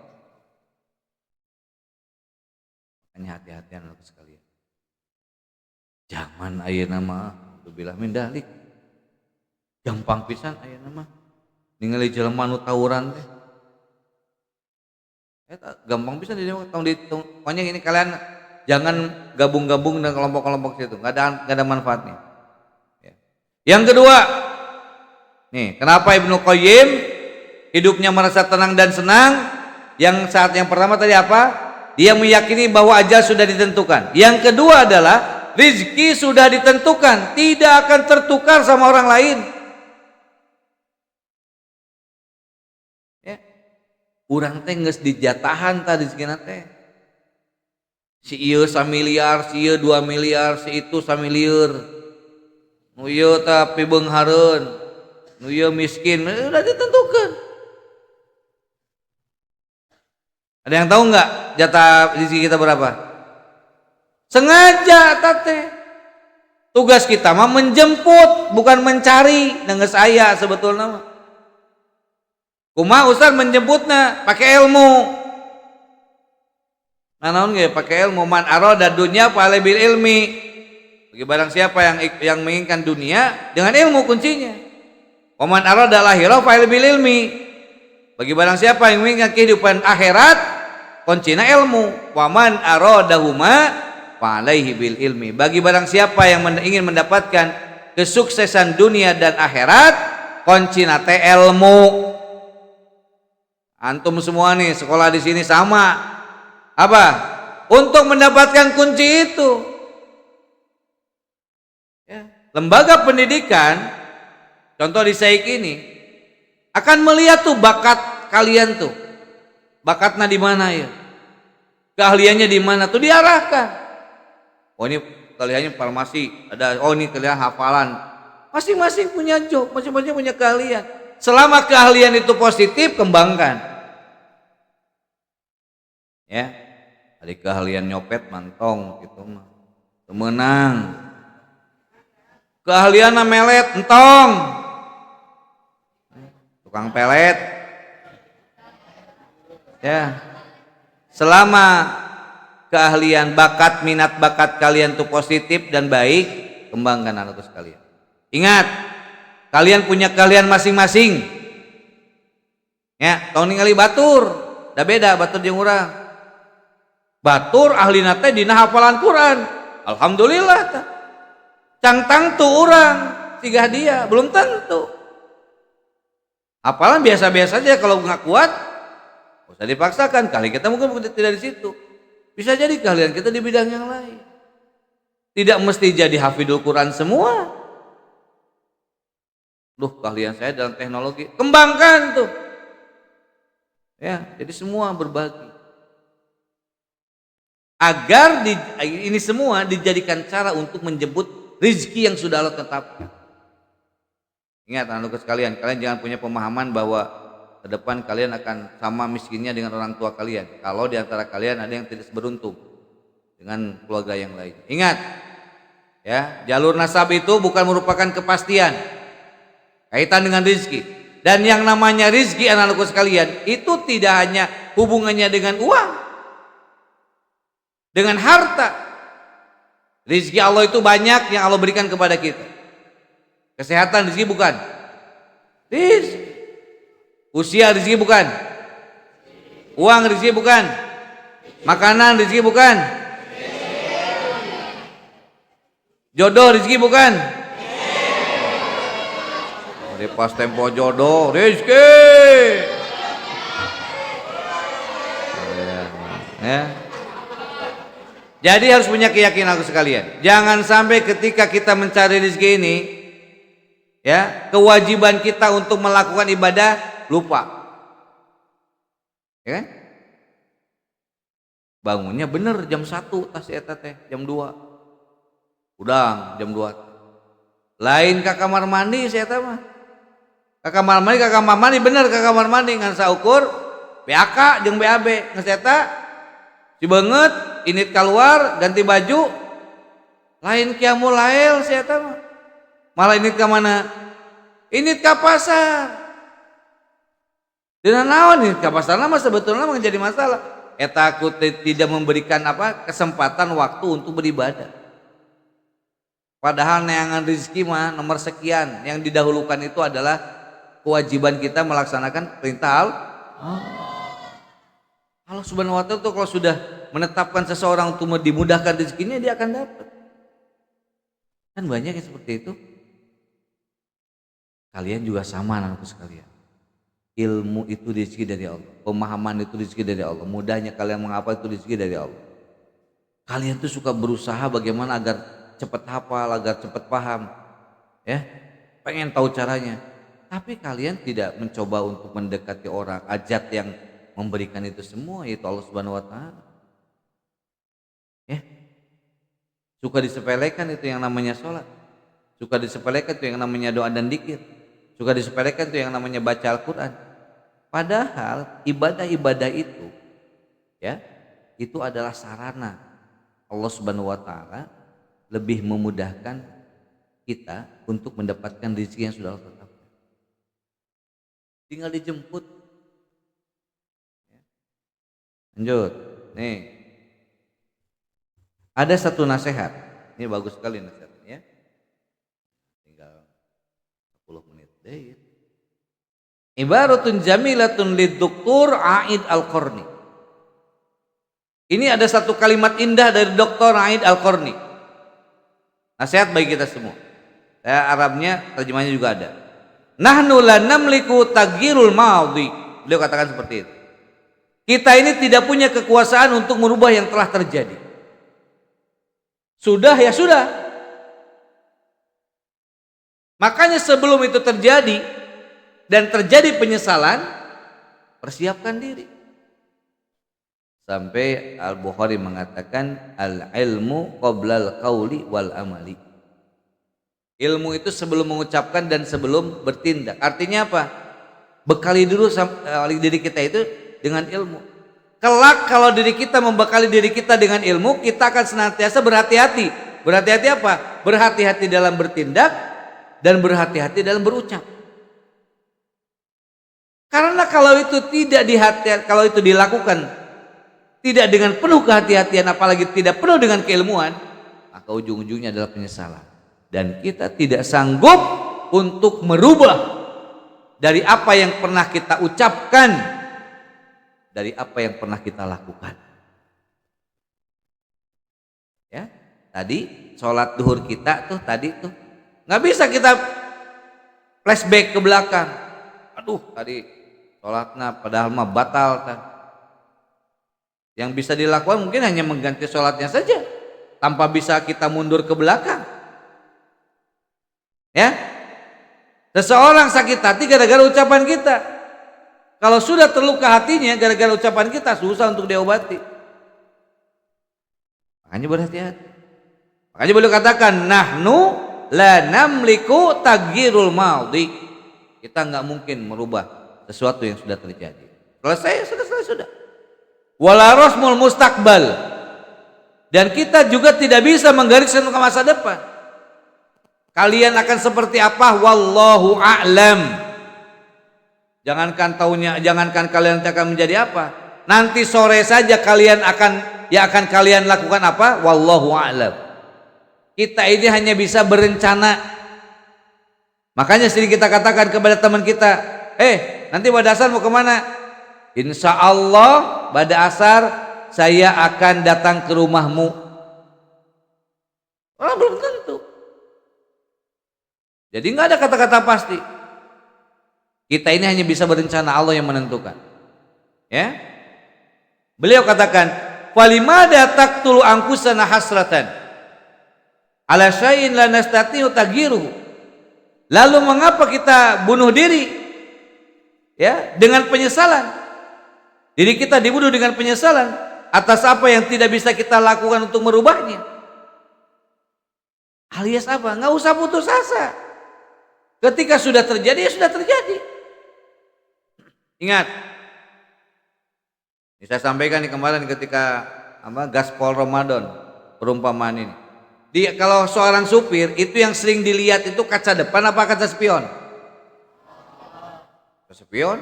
Hanya hati-hatian loh sekalian. Zaman ayeuna mah bilah min dalik. Gampang pisan ayeuna mah. Ningali jelema nu tawuran teh. Gampang pisan di pokoknya ini kalian jangan gabung-gabung dengan kelompok-kelompok situ. Enggak ada manfaatnya. Ya. Yang kedua, nih, kenapa Ibnu Qayyim hidupnya merasa tenang dan senang? Yang saat yang pertama tadi apa? Dia meyakini bahwa ajal sudah ditentukan. Yang kedua adalah rizki sudah ditentukan, tidak akan tertukar sama orang lain. Ya. Urang teh geus dijatahan tadi rezekina teh. Si ieu 1 miliar, si ieu 2 miliar, si itu 1 miliar. Nu ieu tapi beunghareun, nu ieu miskin, udah ditentukan. Ada yang tahu nggak jatah rezeki kita berapa? Sengaja tate. Tugas kita mah menjemput, bukan mencari. Dengan saya sebetulnya mah. Kumaha Ustaz menjemputna pakai ilmu. Nah naon ge pakai ilmu man arada dunya fa bil ilmi. Bagi barang siapa yang menginginkan dunia dengan ilmu kuncinya. Wa man arada lahira fa bil ilmi. Bagi barang siapa yang menginginkan kehidupan akhirat, kuncinya ilmu. Waman aradahuma fa alaihi bil ilmi. Bagi barang siapa yang ingin mendapatkan kesuksesan dunia dan akhirat, kuncinya teh ilmu. Antum semua nih sekolah di sini sama. Apa? Untuk mendapatkan kunci itu. Ya. Lembaga pendidikan, contoh di Saik ini, akan melihat tuh bakat kalian tuh, bakatnya di mana ya, keahliannya di mana tuh diarahkan. Oh ini keahliannya farmasi, ada. Oh ini keahlian hafalan. Masing-masing punya job, masing-masing punya keahlian. Selama keahlian itu positif, kembangkan. Ya, ada keahlian nyopet mantong gitu mah, menang. Keahlian melet entong. Tukang pelet. Ya. Selama keahlian bakat minat bakat kalian itu positif dan baik, kembangkan anak sekalian. Ingat, kalian punya keahlian masing-masing. Ya, tong ningali batur, da beda batur jeung urang. Batur ahli nate dina hafalan Quran. Alhamdulillah tah. Cangtang tuh urang sigah dia, belum tentu. Hafalan biasa-biasa saja kalau nggak kuat, usah dipaksakan. Kali kita mungkin tidak di situ. Bisa jadi kalian kita di bidang yang lain. Tidak mesti jadi hafidul Quran semua. Duh, keahlian saya dalam teknologi, kembangkan tuh. Ya, jadi semua berbagi. Agar ini semua dijadikan cara untuk menjemput rezeki yang sudah Allah tetapkan. Ingat anak-anak sekalian, kalian jangan punya pemahaman bahwa ke depan kalian akan sama miskinnya dengan orang tua kalian kalau di antara kalian ada yang tidak beruntung dengan keluarga yang lain. Ingat ya, jalur nasab itu bukan merupakan kepastian kaitan dengan rizki. Dan yang namanya rizki anak-anakku sekalian itu tidak hanya hubungannya dengan uang, dengan harta. Rizki Allah itu banyak yang Allah berikan kepada kita. Kesehatan rizki bukan? Rizki. Usia rizki bukan? Uang rizki bukan? Makanan rizki bukan? Jodoh rizki bukan? Di pas tempo jodoh rizki. Ya. Jadi harus punya keyakinan aku sekalian. Jangan sampai ketika kita mencari rezeki ini, ya, kewajiban kita untuk melakukan ibadah lupa. Ya kan? Bangunnya bener jam 1 tas eta teh, jam 2. Udang jam 2. Lain ke kamar mandi saya eta mah. Ke kamar mandi bener ke kamar mandi ngan saukur BAK jeung BAB geus eta dibanget, init keluar, ganti baju, lain qiyamul lail si eta mah. Malah init ke mana? Init ke pasar. Dina naon init ke pasar mah sebetulnya mah jadi masalah. Eta aku tidak memberikan kesempatan waktu untuk beribadah. Padahal neangan rezeki mah nomor sekian. Yang didahulukan itu adalah kewajiban kita melaksanakan perintah Allah Subhanahu wa ta'ala. Tuh kalau sudah menetapkan seseorang untuk dimudahkan rezekinya, dia akan dapat. Kan banyak yang seperti itu. Kalian juga sama anakku sekalian. Ilmu itu rezeki dari Allah. Pemahaman itu rezeki dari Allah. Mudahnya kalian menghafal itu rezeki dari Allah. Kalian tuh suka berusaha bagaimana agar cepat hafal, agar cepat paham. Ya, pengen tahu caranya. Tapi kalian tidak mencoba untuk mendekati orang, ajat yang memberikan itu semua, yaitu Allah Subhanahu wa ta'ala. Ya. Suka disepelekan itu yang namanya sholat. Suka disepelekan itu yang namanya doa dan dzikir. Suka disepelekan itu yang namanya baca Al-Quran. Padahal ibadah-ibadah itu, ya, itu adalah sarana Allah Subhanahu wa ta'ala lebih memudahkan kita untuk mendapatkan rezeki yang sudah Allah tetapkan. Tinggal dijemput. Lanjut, nih ada satu nasihat, ini bagus sekali nasihatnya, tinggal 10 menit deh. Ibaratun jamilatun lidoktor Aid Al-Qarni. Ini ada satu kalimat indah dari Dr. Aid Al-Qarni. Nasihat bagi kita semua. Arabnya terjemahnya juga ada. Nahnu la namliku taghyirul madhi. Beliau katakan seperti itu. Kita ini tidak punya kekuasaan untuk merubah yang telah terjadi. Sudah ya sudah. Makanya sebelum itu terjadi dan terjadi penyesalan, persiapkan diri. Sampai Al-Bukhari mengatakan al-ilmu qoblal qauli wal amali. Ilmu itu sebelum mengucapkan dan sebelum bertindak. Artinya apa? Bekali dulu diri kita itu dengan ilmu. Kelak kalau diri kita membekali diri kita dengan ilmu, kita akan senantiasa berhati-hati. Berhati-hati apa? Berhati-hati dalam bertindak dan berhati-hati dalam berucap. Karena kalau itu kalau itu dilakukan tidak dengan penuh kehati-hatian, apalagi tidak penuh dengan keilmuan, maka ujung-ujungnya adalah penyesalan. Dan kita tidak sanggup untuk merubah dari apa yang pernah kita ucapkan, dari apa yang pernah kita lakukan. Ya, tadi sholat duhur kita tadi nggak bisa kita flashback ke belakang. Aduh, tadi sholatnya padahal mah batal kan. Yang bisa dilakukan mungkin hanya mengganti sholatnya saja, tanpa bisa kita mundur ke belakang. Ya, seseorang sakit hati gara-gara ucapan kita. Kalau sudah terluka hatinya gara-gara ucapan kita, susah untuk diobati. Makanya berhati-hati. Makanya boleh katakan nahnu la namliku taghyirul madhi. Kita nggak mungkin merubah sesuatu yang sudah terjadi. Selesai, sudah. Wala rasmul mustaqbal. Dan kita juga tidak bisa menggariskan ke masa depan. Kalian akan seperti apa? Wallahu a'lam. Jangankan kalian akan menjadi apa. Nanti sore saja kalian akan kalian lakukan apa? Wallahu a'lam. Kita ini hanya bisa berencana. Makanya sering kita katakan kepada teman kita, nanti pada asar mau kemana? Insya Allah pada asar saya akan datang ke rumahmu. Oh, belum tentu. Jadi nggak ada kata-kata pasti. Kita ini hanya bisa berencana, Allah yang menentukan. Ya. Beliau katakan, "Falimada taqtulu anfusana hasratan ala syai'in la nastati'u taghyiruhu." Lalu mengapa kita bunuh diri? Ya, dengan penyesalan. Diri kita dibunuh dengan penyesalan atas apa yang tidak bisa kita lakukan untuk merubahnya. Alias apa? Nggak usah putus asa. Ketika sudah terjadi, ya sudah terjadi. Ingat, ini saya sampaikan kemarin ketika Gaspol Ramadan, perumpamaan ini. Kalau seorang supir itu yang sering dilihat itu kaca depan apa kaca spion? Kaca spion?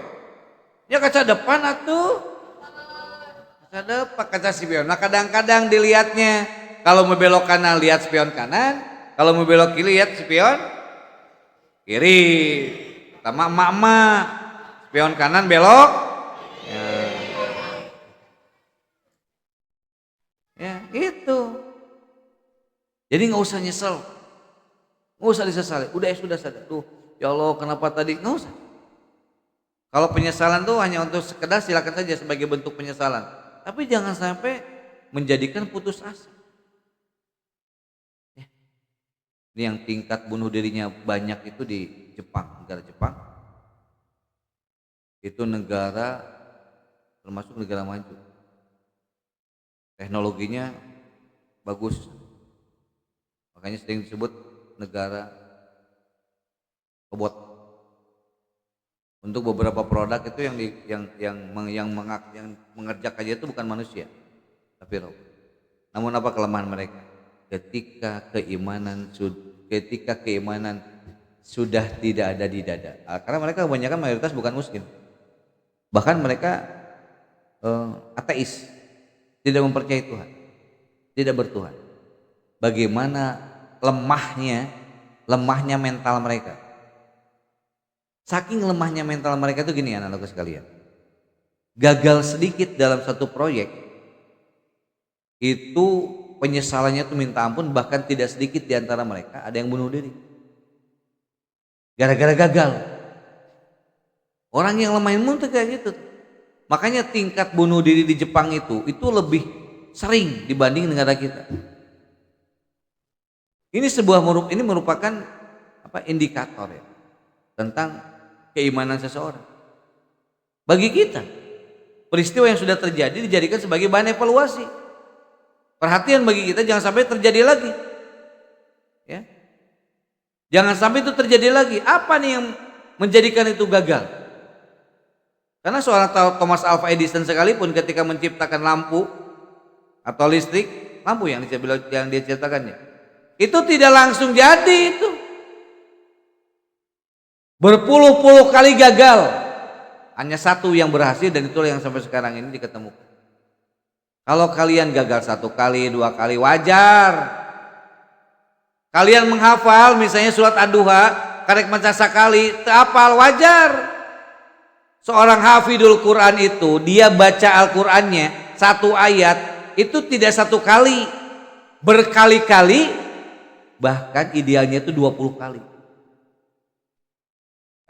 Ya kaca depan atuh. Kaca depan, kaca spion. Nah kadang-kadang dilihatnya kalau mau belok kanan lihat spion kanan, kalau mau belok kiri lihat spion kiri. Sama emak-emak, spion kanan belok. Ya gitu. Jadi nggak usah nyesel, nggak usah disesali. Udah sudah sadar. Tuh, ya Allah kenapa tadi? Nggak usah. Kalau penyesalan tuh hanya untuk sekedar, silakan saja sebagai bentuk penyesalan. Tapi jangan sampai menjadikan putus asa. Ini yang tingkat bunuh dirinya banyak itu di Jepang, negara Jepang. Itu negara termasuk negara maju. Teknologinya bagus. Makanya sering disebut negara robot. Untuk beberapa produk itu yang mengerjakan aja itu bukan manusia, tapi robot. Namun apa kelemahan mereka? Ketika keimanan sudah tidak ada di dada. Karena mereka kebanyakan mayoritas bukan muslim. Bahkan mereka ateis, tidak mempercayai Tuhan, tidak bertuhan. Bagaimana lemahnya mental mereka. Saking lemahnya mental mereka itu gini anak-anakku sekalian. Gagal sedikit dalam satu proyek itu penyesalannya itu minta ampun, bahkan tidak sedikit di antara mereka ada yang bunuh diri. Gara-gara gagal. Orang yang lemah imun tuh kayak gitu. Makanya tingkat bunuh diri di Jepang itu lebih sering dibanding negara kita. Ini merupakan indikator ya tentang keimanan seseorang. Bagi kita, peristiwa yang sudah terjadi dijadikan sebagai bahan evaluasi. Perhatian bagi kita, jangan sampai terjadi lagi. Ya. Jangan sampai itu terjadi lagi. Apa nih yang menjadikan itu gagal? Karena seorang Thomas Alva Edison sekalipun ketika menciptakan lampu atau listrik, lampu yang dia ciptakannya, itu tidak langsung jadi itu. Berpuluh-puluh kali gagal, hanya satu yang berhasil dan itulah yang sampai sekarang ini diketemukan. Kalau kalian gagal 1 kali, 2 kali wajar. Kalian menghafal misalnya surat Ad-Duha, karek maca sekali, terhafal wajar. Seorang hafidul Quran itu dia baca Al-Qurannya 1 ayat itu tidak 1 kali, berkali-kali, bahkan idealnya itu 20 kali.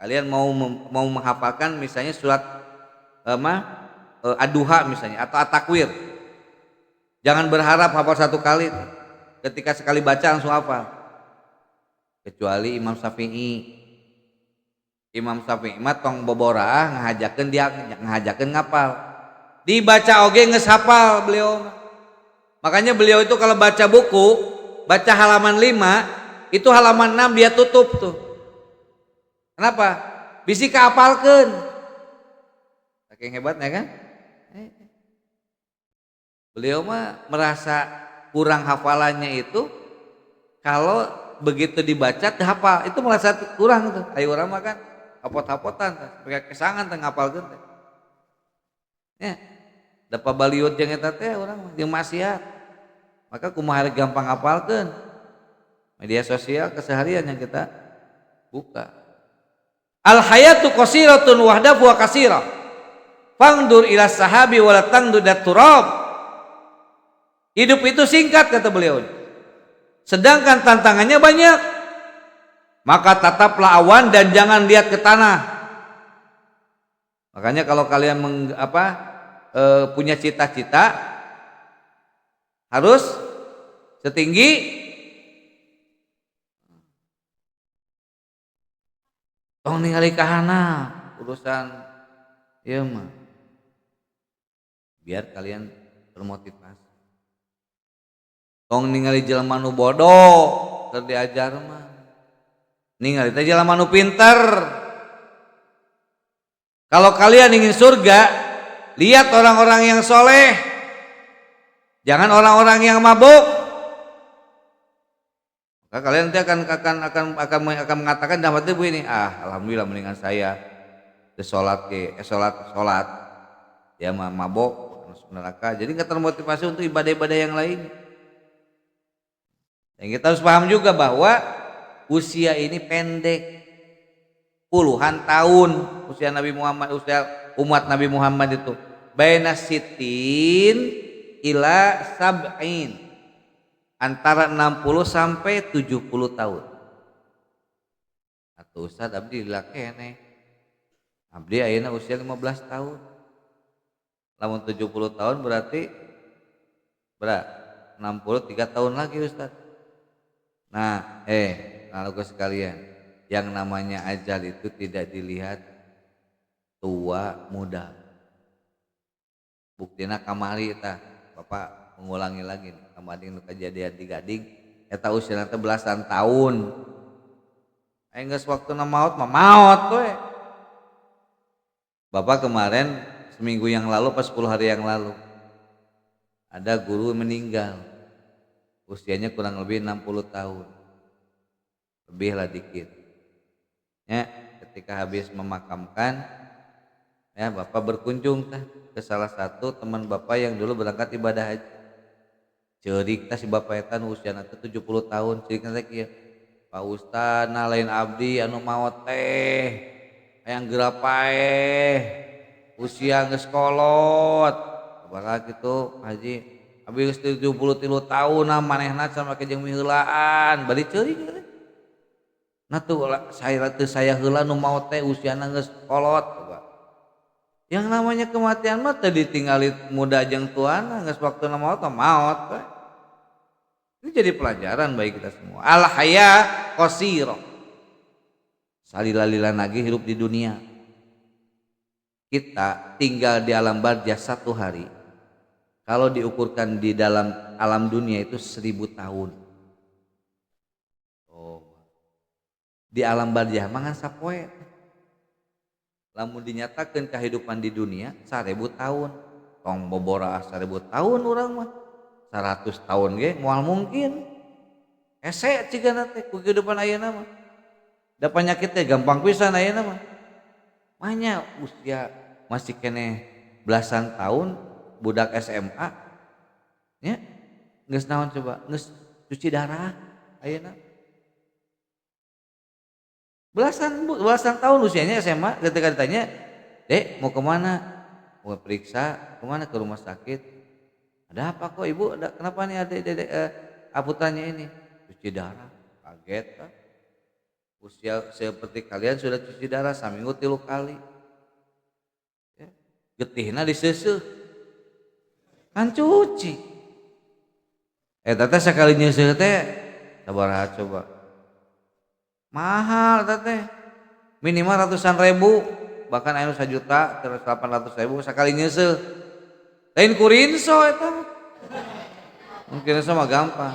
Kalian mau menghafalkan misalnya surat Ad-Duha misalnya atau At-Takwir. Jangan berharap hafal 1 kali. Ketika sekali baca langsung hafal. Kecuali Imam Syafi'i. Imam Syafi'i mah tong boboraah ngahajakeun ngapal. Dibaca oge geus hafal beliau. Makanya beliau itu kalau baca buku, baca halaman 5, itu halaman 6 dia tutup tuh. Kenapa? Bisi kaapalkeun. saking hebatnya kan. Beliau mah merasa kurang hafalannya itu kalau begitu dibaca hafal itu merasa kurang tuh. Ayo orang mah kan hapot-hapotan pakai kesangan teh ngapalkeun teh. Ya, dapat baliut jeung eta teh urang jeung maksiat. Maka kumaha gampang hafalkeun. Media sosial keseharian yang kita buka. Al hayatu qasiratun wahdahu kasira. Fangdur ila sahabi wala tangdur dat turab. Hidup itu singkat kata beliau. Sedangkan tantangannya banyak. Maka tataplah awan dan jangan lihat ke tanah. Makanya kalau kalian punya cita-cita harus setinggi tong ningali kahana urusan ieu mah. Biar kalian termotivasi. Tong ningali jelema nu bodoh keur diajar mah. Ningali teh jelema nu pinter. Kalau kalian ingin surga, lihat orang-orang yang soleh. Jangan orang-orang yang mabuk. Maka kalian nanti akan mengatakan dalam hati begini, alhamdulillah mendingan saya sholat. Dia mabuk masuk neraka. Jadi nggak termotivasi untuk ibadah-ibadah yang lain. Dan kita harus paham juga bahwa usia ini pendek, puluhan tahun usia Nabi Muhammad, usia umat Nabi Muhammad itu baina sitin ila sab'in, antara 60 sampai 70 tahun. Atuh Ustaz abdi lila keneh. Abdi ayeuna usia 15 tahun. Lamun 70 tahun berarti 63 tahun lagi Ustaz. Nah, lalu sekalian, yang namanya ajal itu tidak dilihat tua muda. Buktina kamari tah, Bapak mengulangi lagi nih, kamari nu kejadian di Gading, eta usiana teh belasan tahun. Geus waktuna maot mah maot we. Bapak kemarin seminggu yang lalu pas 10 hari yang lalu ada guru meninggal. Usianya kurang lebih 60 tahun. Lebih lah dikit. Ya, ketika habis memakamkan, ya Bapak berkunjung ke salah satu teman Bapak yang dulu berangkat ibadah haji. Ceurik si Bapak eta usiana teh 70 tahun, ceurikna teh kieu. Pak Ustaz, lain abdi anu maot teh hayang gerapae. Usia geus kolot. Sabaraha kitu, Haji? Abi geus 73 tahun manehna sama jeung miheulaan bari ceurik teh. Nah tuh saya heula nu maot teh usiana geus kolot coba. Yang namanya kematian mah teh ditinggali muda jeung tuana geus waktuna maot mah maot we. Ini jadi pelajaran bagi kita semua. Al haya qasira. Salila-lila lagi hidup di dunia. Kita tinggal di alam barzah 1 hari. Kalau diukurkan di dalam alam dunia itu 1000 tahun. Di alam barzah mangan sapoe. Lamun dinyatakan kehidupan di dunia 1000 tahun. Tong bobora 1000 tahun urang mah. 100 tahun ge moal mungkin. Ese cigana teh ku kehidupan ayeuna mah. Da penyakit teh gampang pisan ayeuna mah. Manya usia masih keneh belasan tahun budak SMA ya geus naon coba geus cuci darah ayeuna belasan tahun usianya SMA. Ketika ditanya Dek mau kemana, mau periksa kemana, ke rumah sakit, ada apa kok ibu, ada kenapa nih ada aputannya ini cuci darah. Kaget kan, usia seperti kalian sudah cuci darah saminggu 3 kali ya. Getihna diseuseut kan cuci. Tete sekali nyeuseut teh sabaraha coba? Mahal tete. Minimal ratusan ribu, bahkan anu 1 juta, 800.000 sekali nyeuseut. Lain kurinso eta. Mungkin sama gampang.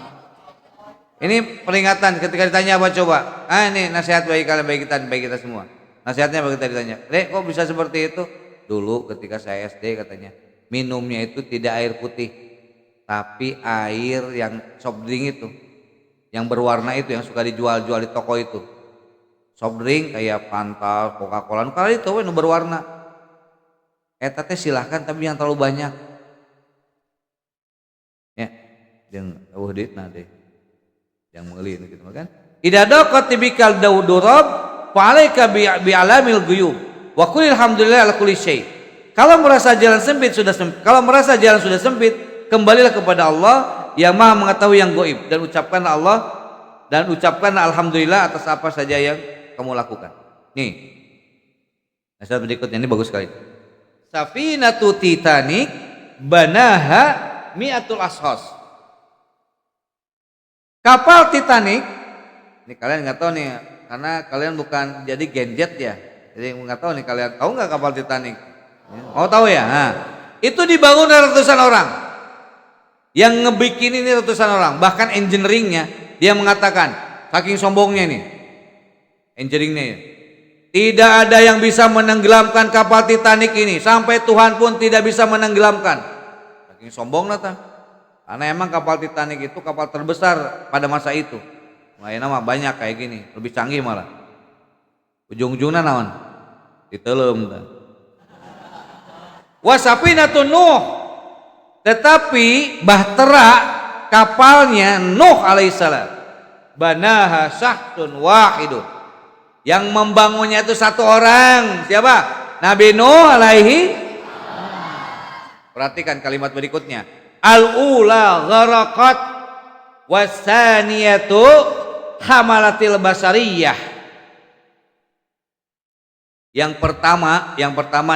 Ini peringatan ketika ditanya apa coba? Ini nasihat bagi kalian, bagi kita semua. Nasihatnya bagi kita ditanya, Dek kok bisa seperti itu? dulu ketika saya SD katanya minumnya itu tidak air putih tapi air yang soft drink itu yang berwarna itu yang suka dijual-jual di toko itu soft drink kayak Fanta, Coca-Cola kali itu nu berwarna eta teh silahkan tapi yang terlalu banyak ya jeung deutna deh yang meuli gitu kan idza daqat tibikal daudurab fa alayka bi alamil ghuyub wa qul alhamdulillah ala kulli syai. Kalau merasa jalan sempit sudah sempit, kalau merasa jalan sudah sempit, kembalilah kepada Allah yang Maha mengetahui yang gaib dan ucapkanlah alhamdulillah atas apa saja yang kamu lakukan. Nih. Nasihat berikutnya ini bagus sekali. Safinatu Titanic banaha mi'atul ashas. Kapal Titanic, ini kalian nggak tahu nih, karena kalian bukan jadi gadget ya, jadi nggak tahu nih kalian tahu nggak kapal Titanic? Mau tahu ya? Nah, itu dibangun oleh ratusan orang, yang ngebikin ini ratusan orang, bahkan engineeringnya dia mengatakan, saking sombongnya nih, engineeringnya ya, tidak ada yang bisa menenggelamkan kapal Titanic ini, sampai Tuhan pun tidak bisa menenggelamkan. Saking sombong nata. Karena emang kapal Titanic itu kapal terbesar pada masa itu. Lainnya mah banyak kayak gini, lebih canggih malah. Ujung-ujungnya naon? Diteleum tah. Wasafinatun Nuh. Tetapi bahtera kapalnya Nuh alaihissalam. Banaha syahtun wahidun. Yang membangunnya itu satu orang. Siapa? Nabi Nuh alaihi. Perhatikan kalimat berikutnya. Al-ula gharaqat wasaniyatu hamalatil basariyah. Yang pertama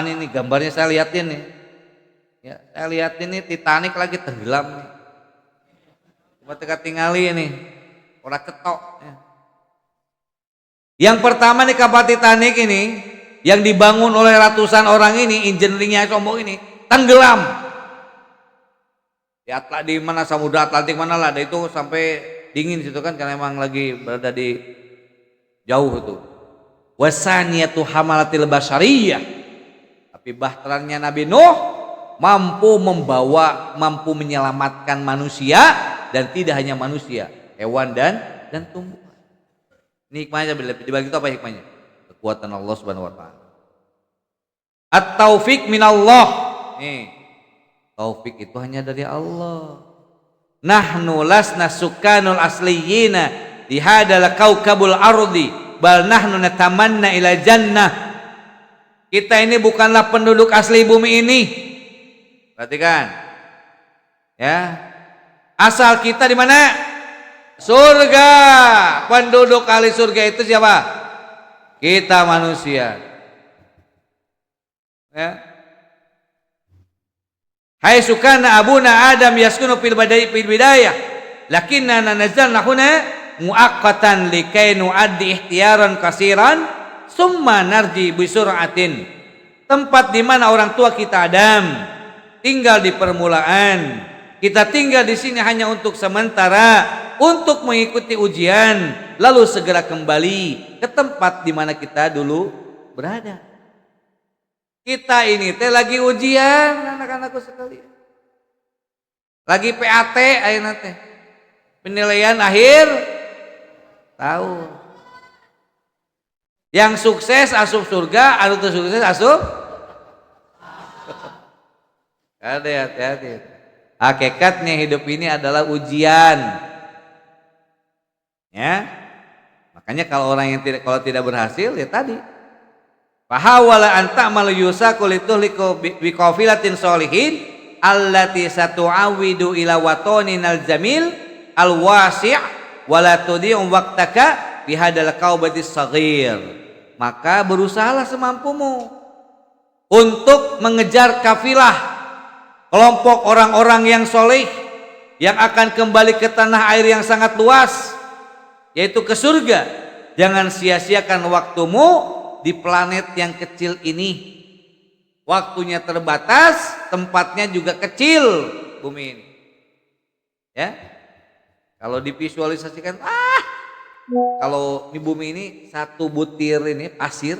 ini gambarnya saya liatin nih. Ya, saya liatin nih Titanic lagi tenggelam nih. Coba teka tingali ini. Ora ketok ya. Yang pertama nih kapal Titanic ini yang dibangun oleh ratusan orang ini, engineeringnya sombong ini, tenggelam. Di mana Samudra Atlantik mana lah, ada itu sampai dingin situ kan karena emang lagi berada di jauh itu. Wasaniyatu hamalatil basariyah. Tapi bahteranya Nabi Nuh mampu menyelamatkan manusia dan tidak hanya manusia, hewan dan tumbuhan. Ini hikmahnya dibagi itu apa hikmahnya? Kekuatan Allah Subhanahu wa taala. At-taufik minallah. Nih. Taufik itu hanya dari Allah. Nahnu lasna sukanul asliyina di hadal kaukabul ardi bal nahnu natamanna ila jannah. Kita ini bukanlah penduduk asli bumi ini. Perhatikan. Ya. Asal kita di mana? Surga. Penduduk ahli surga itu siapa? Kita manusia. Ya. Hai sukana abuna Adam yaskunu fil bidayah lakinna nazzalna huna muaqqatan likay nuaddi ihtiyaran kasiran summa narji bi sur'atin. Tempat di mana orang tua kita Adam tinggal di permulaan. Kita tinggal di sini hanya untuk sementara, untuk mengikuti ujian, lalu segera kembali ke tempat di mana kita dulu berada. Kita ini teh lagi ujian anak-anakku sekalian. Lagi PAT ayeuna teh. Penilaian akhir tahun. Yang sukses asup surga, anu teu sukses asup. Hati-hati. Hakikatnya hidup ini adalah ujian. Ya. Makanya kalau orang yang tidak berhasil ya tadi fahawala anta'mal yusaku lituhliku biqafilatin sholihin allati satu'awidu ila watoninal jamil alwasi' wala tudi'u waqtaka bihadal qaubatis saghir. Maka berusahalah semampumu untuk mengejar kafilah kelompok orang-orang yang soleh yang akan kembali ke tanah air yang sangat luas, yaitu ke surga. Jangan sia-siakan waktumu di planet yang kecil ini. Waktunya terbatas, tempatnya juga kecil, bumi ini. Ya. Kalau divisualisasikan, kalau di bumi ini satu butir ini pasir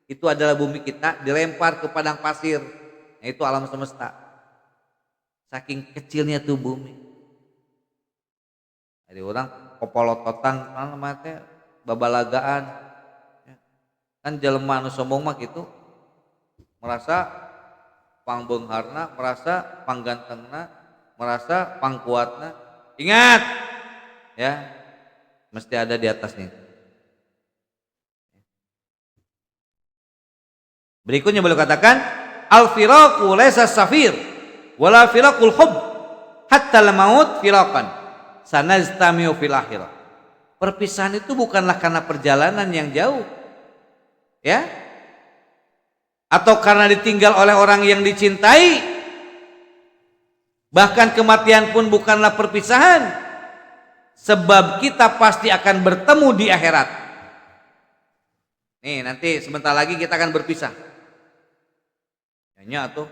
itu adalah bumi kita, dilempar ke padang pasir. Nah, itu alam semesta. Saking kecilnya tuh bumi. Jadi orang popolototan mate babalagaan. Kan jelema anu sombong mah gitu. Merasa pangbeungharna, merasa panggantengna, merasa pangkuatna. Ingat ya, mesti ada di atasnya. Berikutnya beliau katakan, al-firaqu laysa safir wala firaqul hub hatta al-maut firaqan sanajtamiu fil akhirah. Perpisahan itu bukanlah karena perjalanan yang jauh, ya, atau karena ditinggal oleh orang yang dicintai. Bahkan kematian pun bukanlah perpisahan, sebab kita pasti akan bertemu di akhirat. Nih, nanti sebentar lagi kita akan berpisah. Nya tuh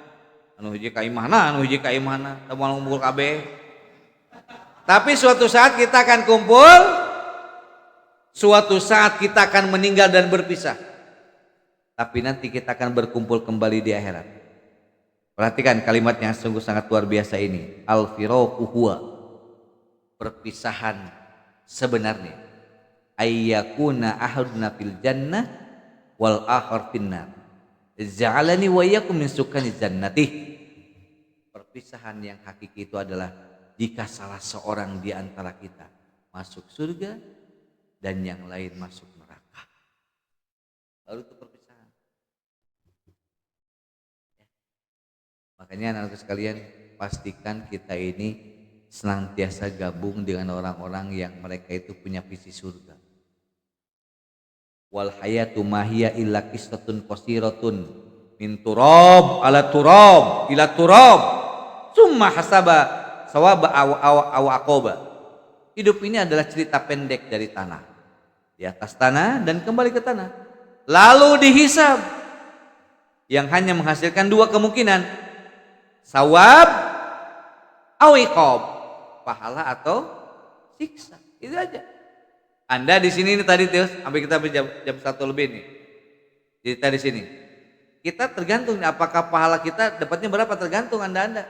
anu hiji ka imahna, anu hiji ka imahna, teu moal ngumpul kabeh. Tapi suatu saat kita akan kumpul, suatu saat kita akan meninggal dan berpisah. Tapi nanti kita akan berkumpul kembali di akhirat. Perhatikan kalimat yang sungguh sangat luar biasa ini. Al-firaqu huwa, perpisahan sebenarnya. Ayyakuna ahaduna fil jannah wal akhar finnar. Ja'alani wa iyyakum min sukani jannati. Perpisahan yang hakiki itu adalah jika salah seorang di antara kita masuk surga dan yang lain masuk neraka. Baru itu perpisahan. Makanya anak-anak sekalian, pastikan kita ini senantiasa gabung dengan orang-orang yang mereka itu punya visi surga. Wal hayatu mahiya illa qisatun qasiratun min turab ala turab ila turab summa hasaba sawaba aw aqaba. Hidup ini adalah cerita pendek dari tanah, di atas tanah dan kembali ke tanah, lalu dihisab yang hanya menghasilkan dua kemungkinan, sawab aw iqab, pahala atau siksa. Itu aja. Anda di sini tadi terus sampai kita jam 1 lebih nih. Cerita di sini. Kita tergantung apakah pahala kita dapatnya berapa, tergantung Anda.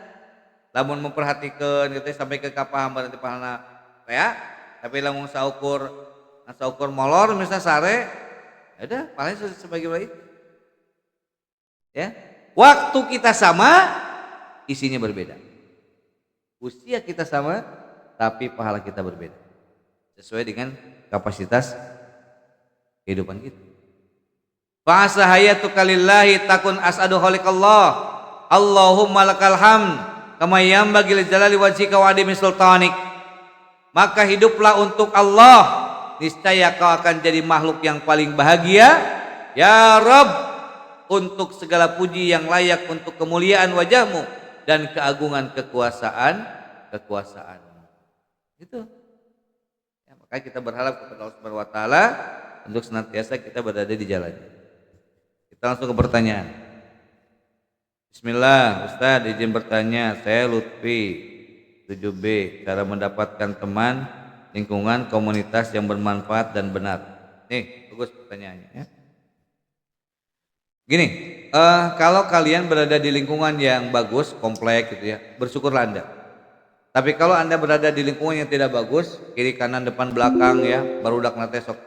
Lamun memperhatikan gitu sampai ke kapaham berarti pahala ya. Tapi lamun saukur molor misalnya sare, ada pahalanya sebagai baik. Ya. Waktu kita sama, isinya berbeda. Usia kita sama, tapi pahala kita berbeda. Sesuai dengan kapasitas kehidupan kita. Fa'asa hayatuka lillahi takun as'adu khaliqallah. Allahumma lakal hamd kama yanbaghi li jalali wajhika wa adimi sultanik. Maka hiduplah untuk Allah, niscaya kau akan jadi makhluk yang paling bahagia. Ya Rabb, untuk segala puji yang layak untuk kemuliaan wajahmu dan keagungan kekuasaanmu. Gitu. Maka kita berharap kepada Allah Subhanahu wa taala untuk senantiasa kita berada di jalannya. Kita langsung ke pertanyaan. Bismillah, Ustaz izin bertanya, saya Lutfi 7B, cara mendapatkan teman, lingkungan, komunitas yang bermanfaat dan benar. Nih, bagus pertanyaannya ya. Gini, kalau kalian berada di lingkungan yang bagus, kompleks gitu ya, bersyukurlah Anda. Tapi kalau Anda berada di lingkungan yang tidak bagus, kiri kanan depan belakang ya, barudak nate sok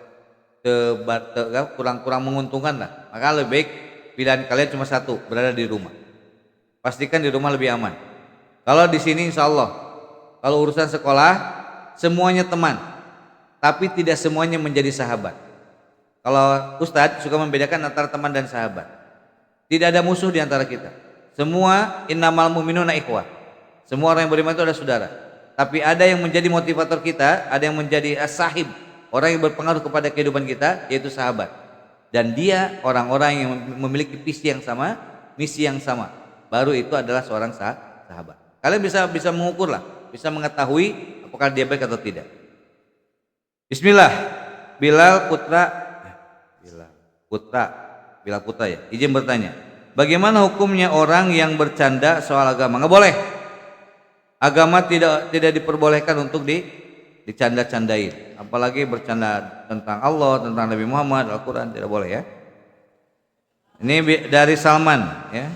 kurang menguntungkan lah. Maka lebih baik pilihan kalian cuma satu, berada di rumah. Pastikan di rumah lebih aman. Kalau di sini insya Allah, kalau urusan sekolah semuanya teman, tapi tidak semuanya menjadi sahabat. Kalau Ustadz suka membedakan antara teman dan sahabat. Tidak ada musuh di antara kita. Semua innamal mu'minuna ikhwah. Semua orang yang beriman itu adalah saudara. Tapi ada yang menjadi motivator kita, ada yang menjadi as-sahib, orang yang berpengaruh kepada kehidupan kita, yaitu sahabat. Dan dia orang-orang yang memiliki visi yang sama, misi yang sama. Baru itu adalah seorang sahabat. Kalian bisa mengukur lah, bisa mengetahui apakah dia baik atau tidak. Bismillah. Bilal Putra ya. Izin bertanya, bagaimana hukumnya orang yang bercanda soal agama? Nggak boleh. Agama tidak diperbolehkan untuk dicanda-candain, apalagi bercanda tentang Allah, tentang Nabi Muhammad, Al-Quran, tidak boleh ya. Ini dari Salman ya,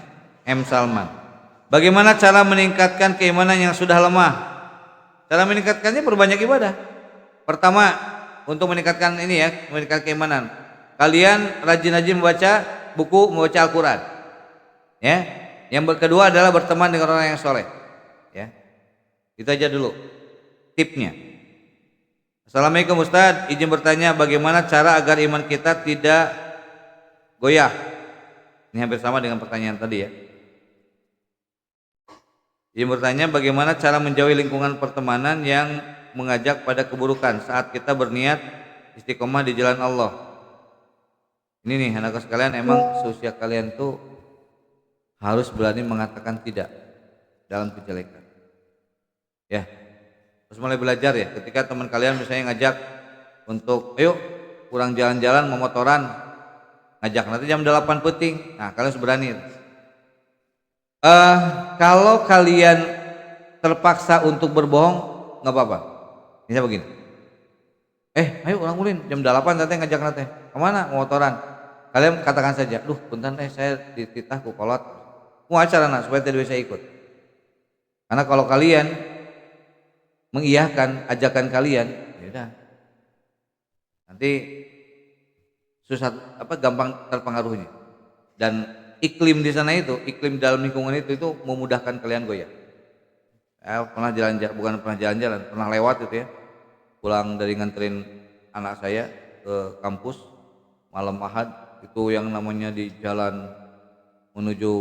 M Salman. Bagaimana cara meningkatkan keimanan yang sudah lemah? Cara meningkatkannya perbanyak ibadah. Pertama, untuk meningkatkan ini ya, meningkatkan keimanan. Kalian rajin-rajin membaca buku, membaca Al-Qur'an. Ya. Yang kedua adalah berteman dengan orang yang soleh. Ya. Itu aja dulu tipnya. Assalamualaikum Ustadz, izin bertanya bagaimana cara agar iman kita tidak goyah? Ini hampir sama dengan pertanyaan tadi ya. Izin bertanya bagaimana cara menjauhi lingkungan pertemanan yang mengajak pada keburukan saat kita berniat istiqomah di jalan Allah. Ini nih anak sekalian, emang seusia kalian tuh harus berani mengatakan tidak dalam kejelekan. Ya, terus mulai belajar ya. Ketika teman kalian misalnya ngajak untuk, ayo kurang jalan-jalan, mau motoran, ngajak nanti jam 8 peting. Nah, kalian harus berani. Kalau kalian terpaksa untuk berbohong, nggak apa-apa. Misalnya begini, ayo orang ulin jam 8 nanti ngajak nanti. Kemana? Mau motoran. Kalian katakan saja, punten saya dititah ku kolot. Mau acara supaya tidak bisa ikut. Karena kalau kalian mengiyakan ajakan kalian, ya udah. Nanti susah gampang terpengaruhnya. Dan iklim di sana itu, iklim dalam lingkungan itu memudahkan kalian goyah. Pernah jalan-jalan, bukan pernah jalan-jalan, pernah lewat itu ya. Pulang dari nganterin anak saya ke kampus malam Ahad, itu yang namanya di jalan menuju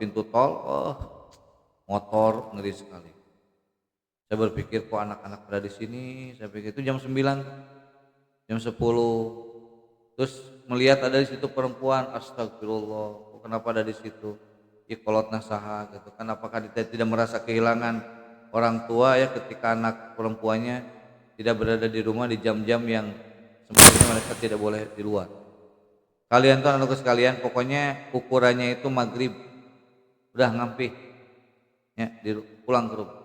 pintu tol, motor ngeri sekali. Saya berpikir kok anak-anak berada di sini, saya pikir itu jam 9, jam 10. Terus melihat ada di situ perempuan, astagfirullah, kenapa ada di situ? Ikolot nasaha gitu kan, apakah dia tidak merasa kehilangan orang tua ya ketika anak perempuannya tidak berada di rumah di jam-jam yang semestinya mereka tidak boleh di luar. Kalian tuh anak sekalian, pokoknya ukurannya itu maghrib udah ngampih ya, pulang ke rumah.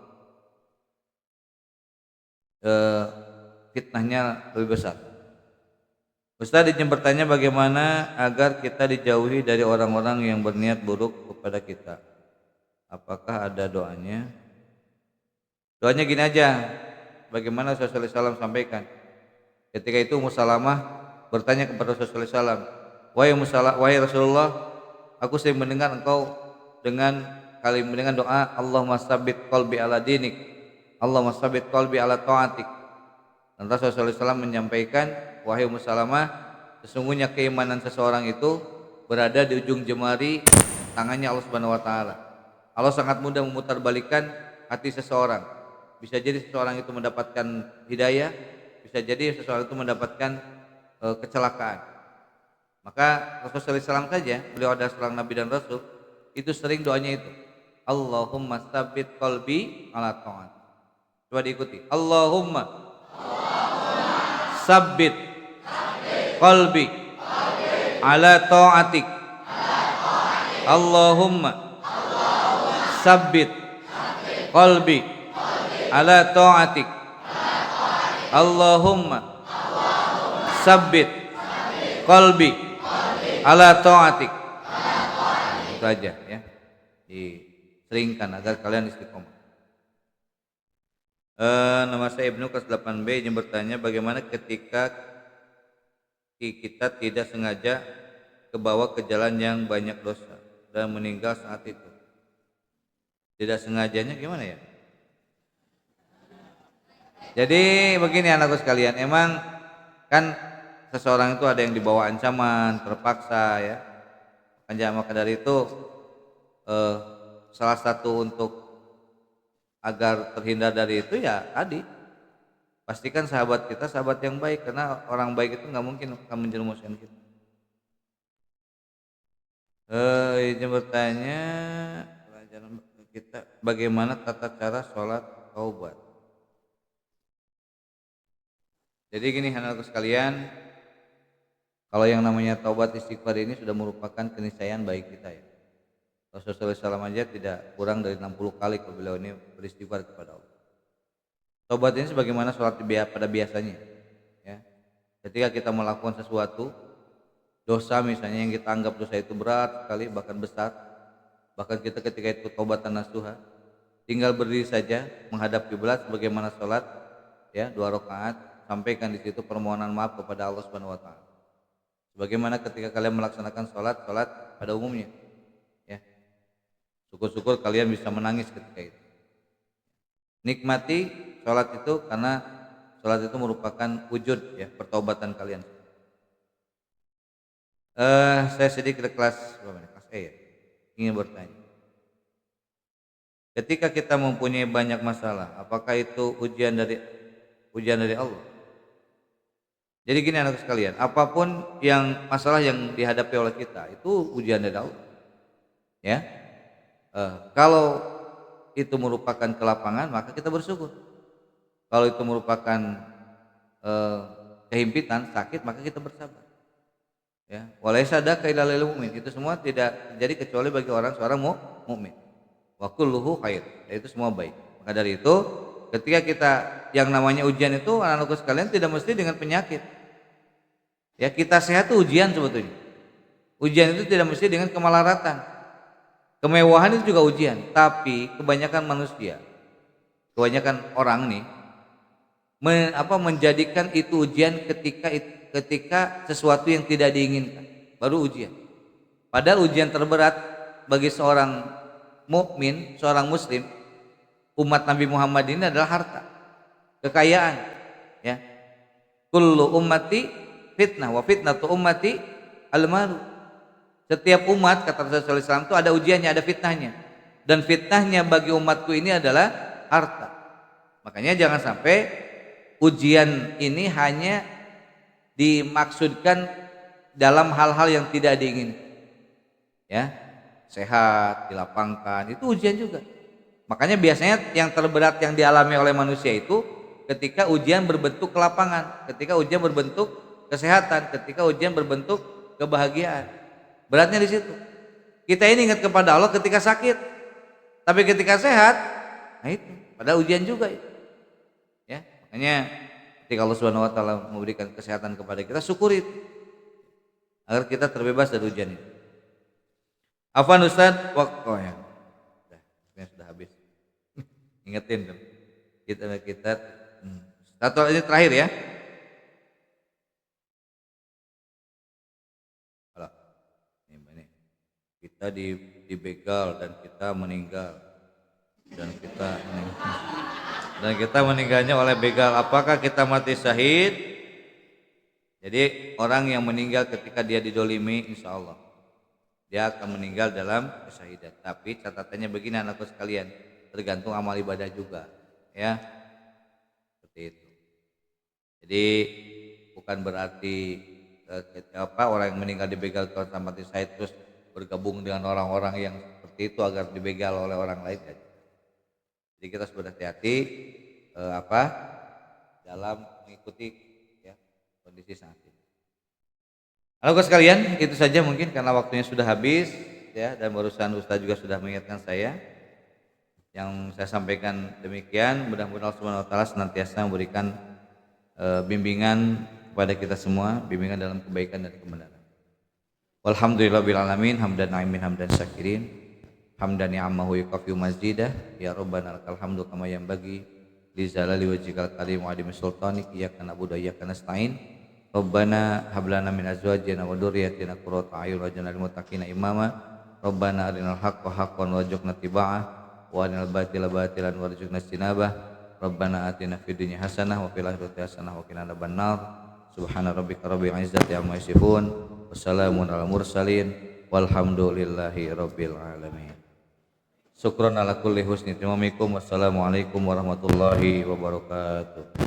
Fitnahnya lebih besar. Ustaz izin bertanya bagaimana agar kita dijauhi dari orang-orang yang berniat buruk kepada kita. Apakah ada doanya? Doanya gini aja. Bagaimana Rasulullah SAW sampaikan. Ketika itu Musalamah bertanya kepada Rasulullah SAW, wahai Rasulullah, aku sering mendengar engkau mendengar doa Allahumma tsabbit qalbi ala dinik, Allahumma tsabbit qalbi ala ta'atik. Lantas Rasulullah SAW menyampaikan, wahai Musalamah, sesungguhnya keimanan seseorang itu berada di ujung jemari tangannya Allah Subhanahu wa taala. Allah sangat mudah memutarbalikkan hati seseorang. Bisa jadi seseorang itu mendapatkan hidayah, bisa jadi seseorang itu mendapatkan kecelakaan. Maka Rasulullah SAW saja, beliau adalah seorang nabi dan rasul, itu sering doanya itu, Allahumma tsabbit qalbi ala ta'at. Coba diikuti. Allahumma sabbit qalbi ala ta'atik. Allahumma sabbit qalbi ala ta'atik. Allahumma sabbit qalbi ala ta'atik. Itu aja ya, diseringkan agar kalian istiqomah. Nama saya Ibnu kelas 8B, yang bertanya bagaimana ketika kita tidak sengaja kebawa ke jalan yang banyak dosa dan meninggal saat itu. Tidak sengajanya gimana ya? Jadi begini anakku sekalian, emang kan seseorang itu ada yang dibawa ancaman, terpaksa ya. Maka dari itu salah satu untuk agar terhindar dari itu ya tadi, pastikan sahabat kita sahabat yang baik, karena orang baik itu nggak mungkin akan menjerumuskan kita. Izin bertanya pelajaran kita bagaimana tata cara sholat taubat. Jadi gini anak-anakku sekalian, kalau yang namanya taubat istighfar ini sudah merupakan keniscayaan baik kita ya. Rasulullah SAW aja tidak kurang dari 60 kali kalau beliau ini beristighfar kepada Allah. Taubat ini sebagaimana sholat pada biasanya ya. Ketika kita melakukan sesuatu dosa misalnya yang kita anggap dosa itu berat sekali bahkan besar, bahkan kita ketika itu taubatan nasuha tinggal berdiri saja menghadap kiblat sebagaimana sholat ya 2 rakaat, sampaikan di situ permohonan maaf kepada Allah Subhanahu wa taala. Sebagaimana ketika kalian melaksanakan sholat pada umumnya ya. Syukur-syukur kalian bisa menangis ketika itu. Nikmati sholat itu karena sholat itu merupakan wujud ya pertaubatan kalian. Saya sedikit kelas E ya. Ingin bertanya. Ketika kita mempunyai banyak masalah, apakah itu ujian dari Allah? Jadi gini anak sekalian, apapun yang masalah yang dihadapi oleh kita itu ujian dari Allah. Ya, kalau itu merupakan kelapangan maka kita bersyukur. Kalau itu merupakan kehimpitan, sakit maka kita bersabar. Ya, walaisa dzaka illa lil mu'min. Itu semua tidak terjadi kecuali bagi seorang mukmin. Wa kulluhu khair. Itu semua baik. Maka dari itu, ketika kita yang namanya ujian itu anak-anakku sekalian tidak mesti dengan penyakit. Ya, kita sehat itu ujian sebetulnya. Ujian itu tidak mesti dengan kemalaratan. Kemewahan itu juga ujian, tapi kebanyakan manusia, kebanyakan orang nih menjadikan itu ujian ketika sesuatu yang tidak diinginkan baru ujian. Padahal ujian terberat bagi seorang mukmin, seorang muslim, umat Nabi Muhammad ini adalah harta, kekayaan. Ya, kullu ummati fitnah wa fitnatu ummati al-malu. Setiap umat kata Rasulullah SAW itu ada ujiannya, ada fitnahnya, dan fitnahnya bagi umatku ini adalah harta. Makanya jangan sampai ujian ini hanya dimaksudkan dalam hal-hal yang tidak diinginkan. Ya, sehat, dilapangkan, itu ujian juga. Makanya biasanya yang terberat yang dialami oleh manusia itu ketika ujian berbentuk kelapangan, ketika ujian berbentuk kesehatan, ketika ujian berbentuk kebahagiaan. Beratnya di situ. Kita ini ingat kepada Allah ketika sakit, tapi ketika sehat, nah itu pada ujian juga itu. Ya, makanya ketika Allah Subhanahu wa taala memberikan kesehatan kepada kita, syukuri itu agar kita terbebas dari ujian itu. Afwan Ustaz, waktunya sudah habis. Ingetin dong. Kita satu ini terakhir ya. Kita dibegal dan kita meninggal dan kita meninggalnya oleh begal. Apakah kita mati syahid? Jadi orang yang meninggal ketika dia didolimi, insya Allah dia akan meninggal dalam kesyahidan. Tapi catatannya begini anakku sekalian, tergantung amal ibadah juga, ya seperti itu. Jadi bukan berarti orang yang meninggal dibegal kalau mati syahid terus bergabung dengan orang-orang yang seperti itu agar dibegal oleh orang lain. Jadi kita harus berhati-hati dalam mengikuti ya, kondisi saat ini. Halo sekalian, itu saja mungkin karena waktunya sudah habis ya, dan barusan Ustaz juga sudah mengingatkan saya. Yang saya sampaikan demikian, mudah-mudahan Allah Subhanahu wa taala senantiasa memberikan bimbingan kepada kita semua, bimbingan dalam kebaikan dan kebenaran. Walhamdulillahirabbil alamin, hamdan na'imin hamdan syakirin, hamdan ni'amahu yukafi mazidah, ya rabbana lakal hamdu kama yanbaghi li zalali wajhikal karim wa adimi sultanik, iyyaka na'budu wa iyyaka nasta'in. Rabbana hab lana min azwajina wa dhurriyyatina qurrata a'yun waj'alna lil muttaqina imama. Rabbana arinal haqqo haqqan warzuqna ittiba'ah wa arinal batila batilan warzuqna ijtinabah. Rabbana atina fid dunya hasanah wa fil akhirati hasanah wa qina adzabannar. Subhana rabbika rabbil izzati amma yasifun, wassalamun alal mursalin, walhamdulillahi rabbil alamin. Syukran ala kulli husni timikum. Wassalamualaikum warahmatullahi wabarakatuh.